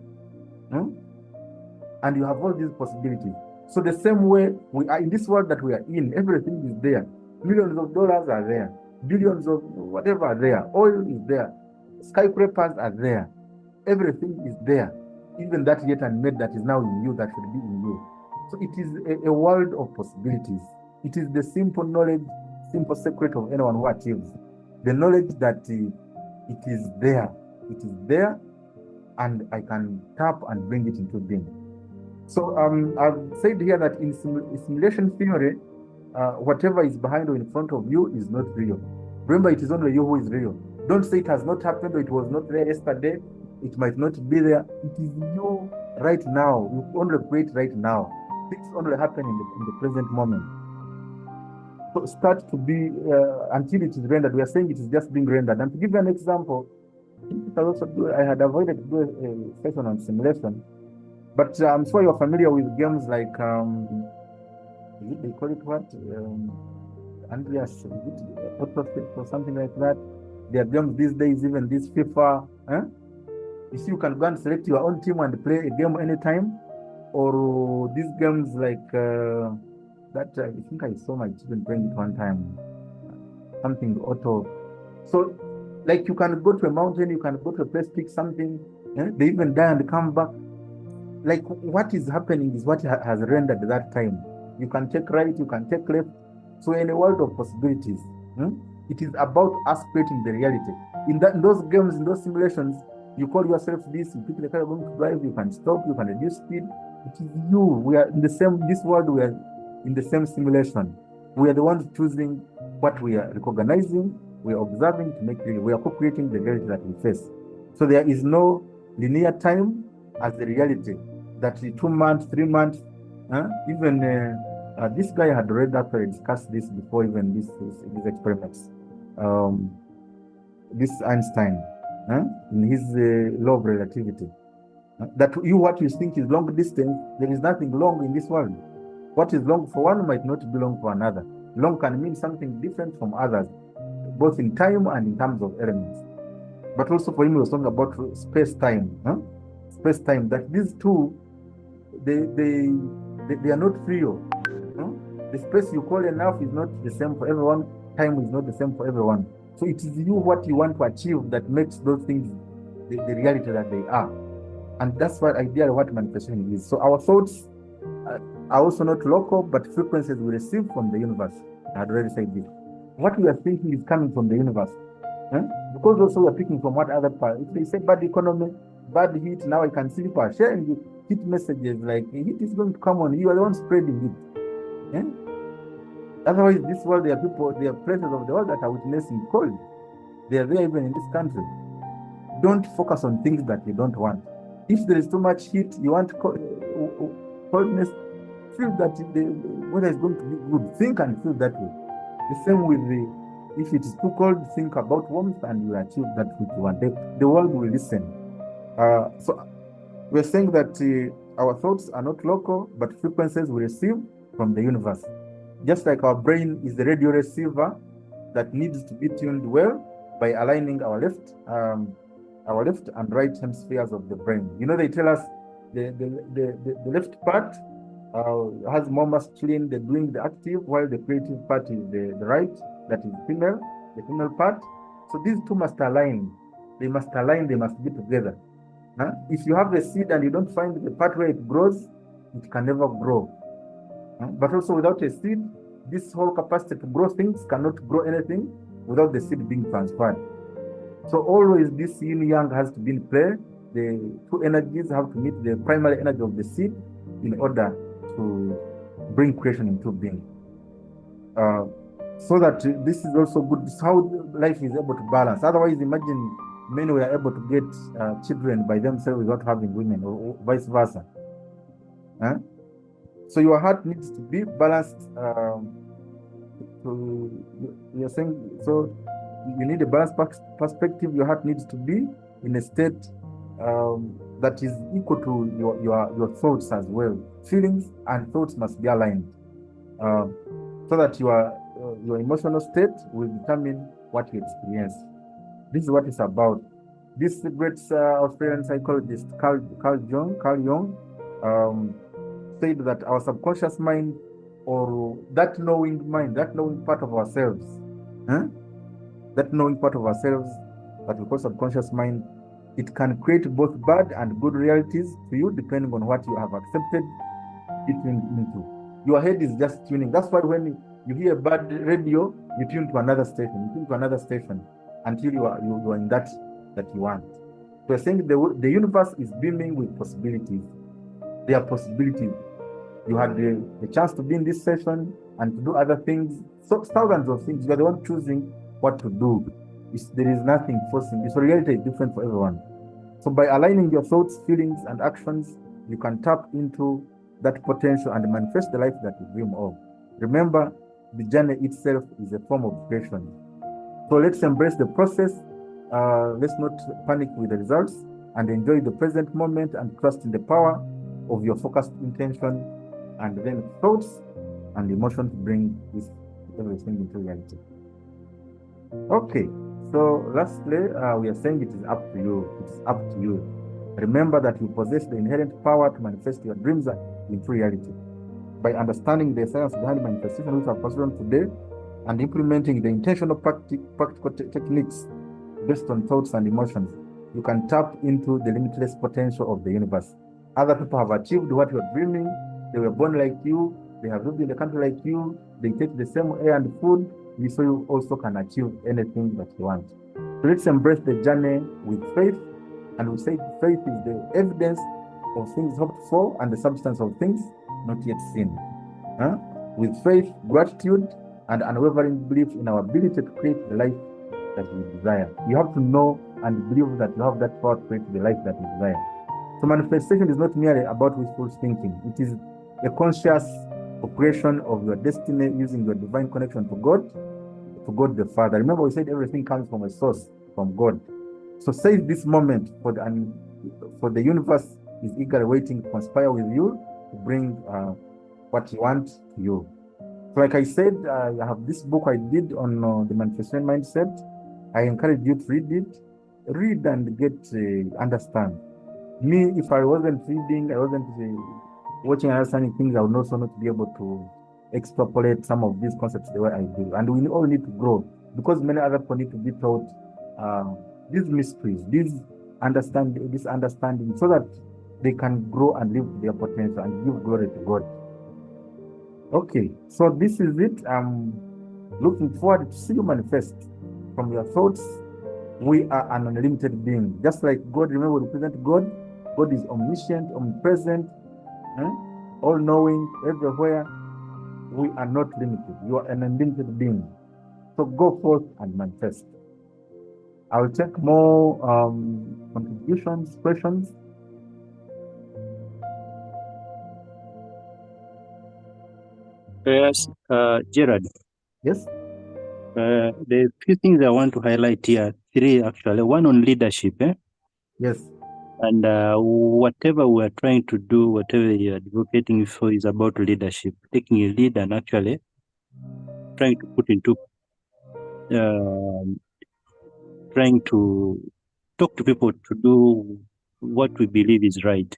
And you have all these possibilities. So the same way we are in this world that we are in, everything is there. Millions of dollars are there. Billions of whatever are there. Oil is there. Skyscrapers are there. Everything is there. Even that yet unmade that is now in you, that should be in you. So it is a world of possibilities. It is the simple knowledge, simple secret of anyone who achieves. The knowledge that it is there. It is there, and I can tap and bring it into being. So I've said here that in simulation theory, whatever is behind or in front of you is not real. Remember, it is only you who is real. Don't say it has not happened or it was not there yesterday. It might not be there. It is you right now. You only create right now. Things only happen in the present moment. So start to be until it is rendered. We are saying it is just being rendered. And to give you an example, I had avoided to do a session on simulation, but I'm sure you're familiar with games like they call it what? Andreas, is it or something like that? There are games these days, even this FIFA. You see, you can go and select your own team and play a game anytime. Or these games like that, I think I saw my children playing it one time. Something auto. So, like you can go to a mountain, you can go to a place, pick something. They even die and come back. Like what is happening is what has rendered that time. You can take right, you can take left. So in a world of possibilities, it is about us creating the reality. In those games, in those simulations, you call yourself this, you pick the car you're going to drive, you can stop, you can reduce speed. It is you. We are in the same, this world, we are in the same simulation. We are the ones choosing what we are recognizing, we are observing to make real. We are co-creating the reality that we face. So there is no linear time as the reality. That 2 months, 3 months, even this guy had already actually discussed this before even these experiments. This Einstein, in his law of relativity, that what you think is long distance, there is nothing long in this world. What is long for one might not be long for another. Long can mean something different from others, both in time and in terms of elements. But also for him, he was talking about space-time. Space-time, that these two, they are not real. The space you call enough is not the same for everyone. Time is not the same for everyone. So it is you, what you want to achieve, that makes those things the reality that they are. And that's what ideally what manifestation is. So our thoughts are also not local, but frequencies we receive from the universe. I had already said this. What we are thinking is coming from the universe. Because also we are picking from what other part. If they say bad economy, bad heat, now I can see people are sharing the heat messages like heat is going to come on. You are the one spreading it. Otherwise, this world, there are people, there are places of the world that are witnessing cold. They are there even in this country. Don't focus on things that you don't want. If there is too much heat, you want coldness, feel that the weather is going to be good. Think and feel that way. The same with if it is too cold, think about warmth and you will achieve that which you want. The world will listen. So we're saying that our thoughts are not local, but frequencies we receive from the universe. Just like our brain is the radio receiver that needs to be tuned well by aligning our left and right hemispheres of the brain. You know, they tell us the left part has more masculine, the doing the active, while the creative part is the right, that is female, the female part. So these two must align. They must align, they must be together. If you have a seed and you don't find the part where it grows, it can never grow. But also without a seed, this whole capacity to grow things cannot grow anything without the seed being transferred. So always this yin-yang has to be in play. The two energies have to meet the primary energy of the seed in order to bring creation into being. So that this is also good. This is how life is able to balance. Otherwise, imagine men were able to get children by themselves without having women, or vice versa. So your heart needs to be balanced. You're saying, so you need a balanced perspective. Your heart needs to be in a state that is equal to your thoughts as well. Feelings and thoughts must be aligned, so that your emotional state will determine what you experience. This is what it's about. This great Australian psychologist Carl Jung said that our subconscious mind, or that knowing mind, that knowing part of ourselves, that knowing part of ourselves that we call subconscious mind, it can create both bad and good realities to you depending on what you have accepted it into. Your head is just tuning. That's why when you hear a bad radio, you tune to another station, until you are in that you want. So we're saying the universe is beaming with possibilities. There are possibilities. You had the chance to be in this session and to do other things, so thousands of things. You are the one choosing what to do. There is nothing forcing. This reality is different for everyone. So by aligning your thoughts, feelings, and actions, you can tap into that potential and manifest the life that you dream of. Remember, the journey itself is a form of creation. So let's embrace the process. Let's not panic with the results, and enjoy the present moment and trust in the power of your focused intention, and then thoughts and emotions bring this everything into reality. Okay, so lastly, we are saying it is up to you. It is up to you. Remember that you possess the inherent power to manifest your dreams into reality. By understanding the science behind manifestation, which are possible today, and implementing the intentional practical techniques based on thoughts and emotions, you can tap into the limitless potential of the universe. Other people have achieved what you're dreaming. They were born like you. They have lived in the country like you. They take the same air and food. So you also can achieve anything that you want. So let's embrace the journey with faith. And we say faith is the evidence of things hoped for and the substance of things not yet seen. With faith, gratitude, and unwavering belief in our ability to create the life that we desire. You have to know and believe that you have that power to create the life that you desire. So manifestation is not merely about wishful thinking. It is a conscious operation of your destiny using your divine connection to God the Father. Remember, we said everything comes from a source, from God. So seize this moment, for the universe is eagerly waiting to conspire with you to bring what you want to you. So like I said, I have this book I did on the manifestation mindset. I encourage you to read it. Read and get understand. Me, if I wasn't reading, I wasn't watching and understanding things, I would also not be able to extrapolate some of these concepts the way I do. And we all need to grow, because many other people need to be taught these mysteries, this understanding, so that they can grow and live to their potential and give glory to God. Okay, so this is it. I'm looking forward to see you manifest from your thoughts. We are an unlimited being, just like God. Remember, we represent God. God is omniscient, omnipresent, all-knowing, everywhere. We are not limited. You are an unlimited being. So go forth and manifest. I will take more contributions, questions. Yes, Gerard. Yes. The few things I want to highlight here, three actually. One on leadership, Yes. and whatever we are trying to do, whatever you are advocating for, is about leadership, taking a lead and actually trying to put into, trying to talk to people to do what we believe is right.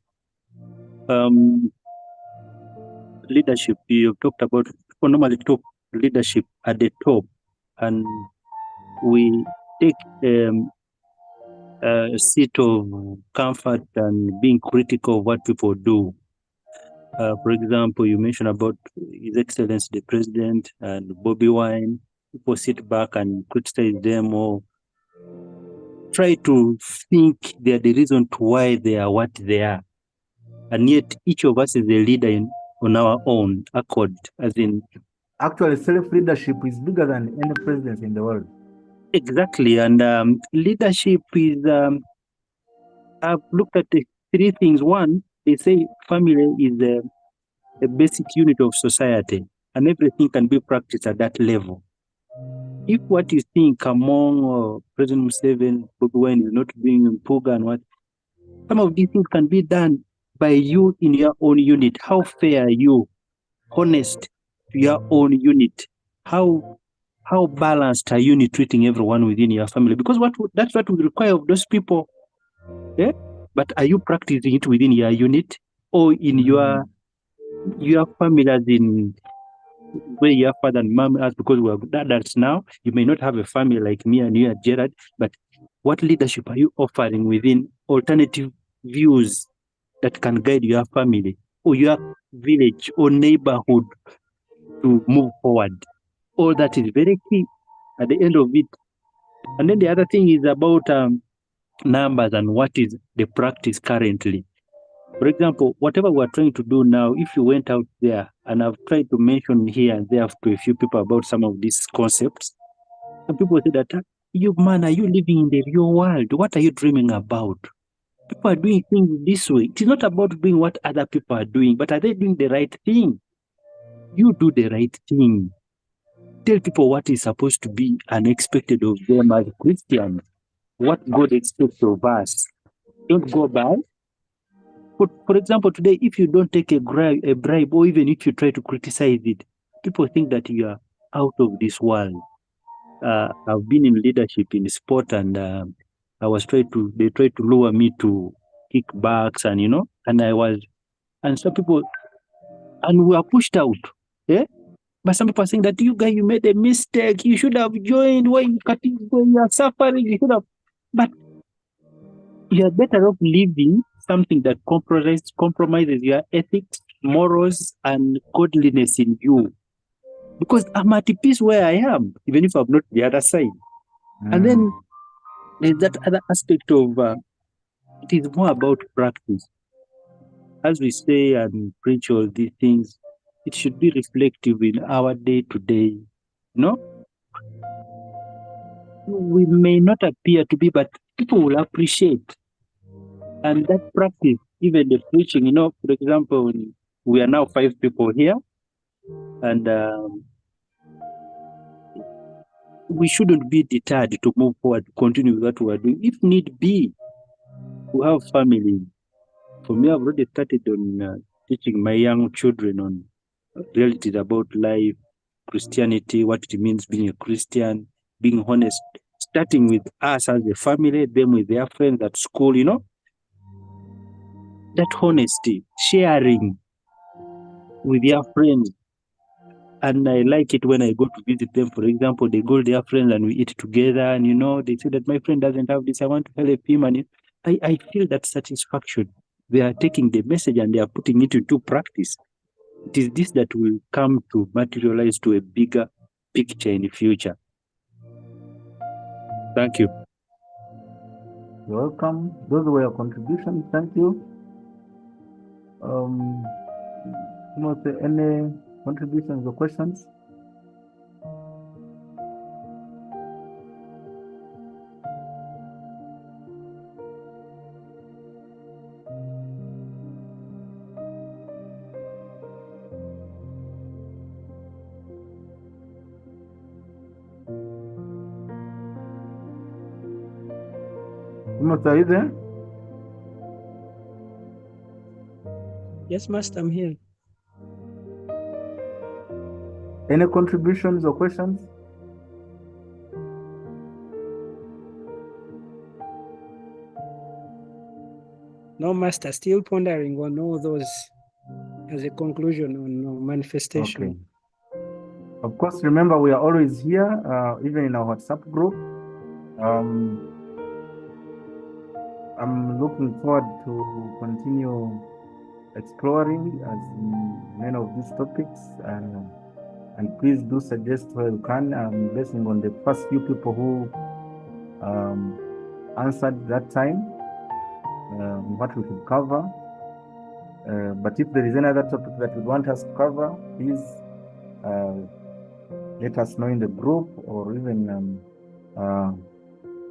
Leadership, you've talked about, people normally talk leadership at the top, and we take a seat of comfort and being critical of what people do. For example, you mentioned about His Excellency the President and Bobby Wine. People sit back and criticize them or try to think they are the reason to why they are what they are. And yet each of us is a leader on our own accord, as in Actually, self-leadership is bigger than any presidency in the world. exactly. And leadership is, I've looked at the three things. One, they say family is a basic unit of society, and everything can be practiced at that level. If what you think among President Museveni, Bobi Wine is not being Mpuga and what, some of these things can be done by you in your own unit. How fair are you? Honest to your own unit? How balanced are you in treating everyone within your family? Because that's what we require of those people. Yeah? But are you practicing it within your unit or in your family, as in where your father and mom, as because we are adults now, you may not have a family like me and you and Gerald, but what leadership are you offering within alternative views that can guide your family or your village or neighborhood to move forward? All that is very key at the end of it. And then the other thing is about numbers and what is the practice currently. For example, whatever we're trying to do now, if you went out there, and I've tried to mention here and there to a few people about some of these concepts, and people say that, you man, are you living in the real world? What are you dreaming about? People are doing things this way. It is not about doing what other people are doing, but are they doing the right thing? You do the right thing. Tell people what is supposed to be unexpected of them as Christians, what God expects of us. Don't go by. For example, today, if you don't take a bribe, or even if you try to criticize it, people think that you are out of this world. I've been in leadership in sport, and they tried to lure me to kickbacks, and and some people, and we are pushed out. Yeah. But some people are saying that, you guys, you made a mistake. You should have joined. Why you cutting? When you are suffering, you should have. But you are better off living something that compromises your ethics, morals, and godliness in you. Because I'm at peace where I am, even if I'm not the other side. And then there's that other aspect of it is more about practice. As we say and preach all these things, it should be reflective in our day to day. We may not appear to be, but people will appreciate. And that practice, even the preaching, for example, we are now 5 people here, and we shouldn't be deterred to move forward, to continue with what we are doing. If need be, we have family. For me, I've already started on teaching my young children on realities about life, Christianity, what it means being a Christian, being honest, starting with us as a family, them with their friends at school, that honesty, sharing with their friends. And I like it when I go to visit them. For example, they go to their friends and we eat together, and they say that my friend doesn't have this, I want to help him. And I feel that satisfaction. They are taking the message and they are putting it into practice. It is this that will come to materialize to a bigger picture in the future. Thank you. You're welcome. Those were your contributions. Thank you. Any contributions or questions? Timothy, are you there? Yes, Master, I'm here. Any contributions or questions? No, Master, still pondering on all those as a conclusion on manifestation. Okay. Of course, remember we are always here, even in our WhatsApp group. I'm looking forward to continue exploring as many of these topics, and please do suggest where you can. I'm basing on the first few people who answered that time what we should cover. But if there is any other topic that you want us to cover, please let us know in the group, or even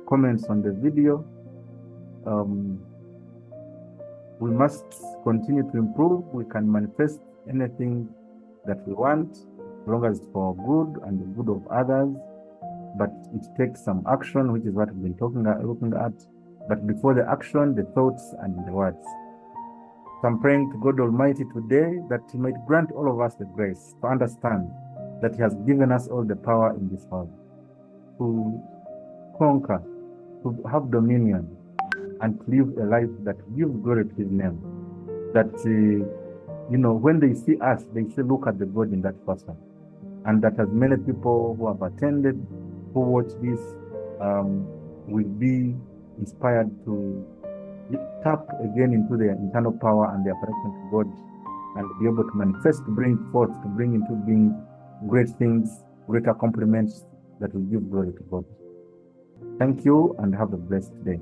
comments on the video. We must continue to improve. We can manifest anything that we want, as long as it's for our good and the good of others. But it takes some action, which is what we've been looking at. But before the action, the thoughts and the words. So I'm praying to God Almighty today that He might grant all of us the grace to understand that He has given us all the power in this world to conquer, to have dominion, and to live a life that gives glory to His name. That, when they see us, they say, look at the God in that person. And that as many people who have attended, who watch this, will be inspired to tap again into their internal power and their connection to God, and be able to manifest, to bring forth, to bring into being great things, great accomplishments that will give glory to God. Thank you, and have a blessed day.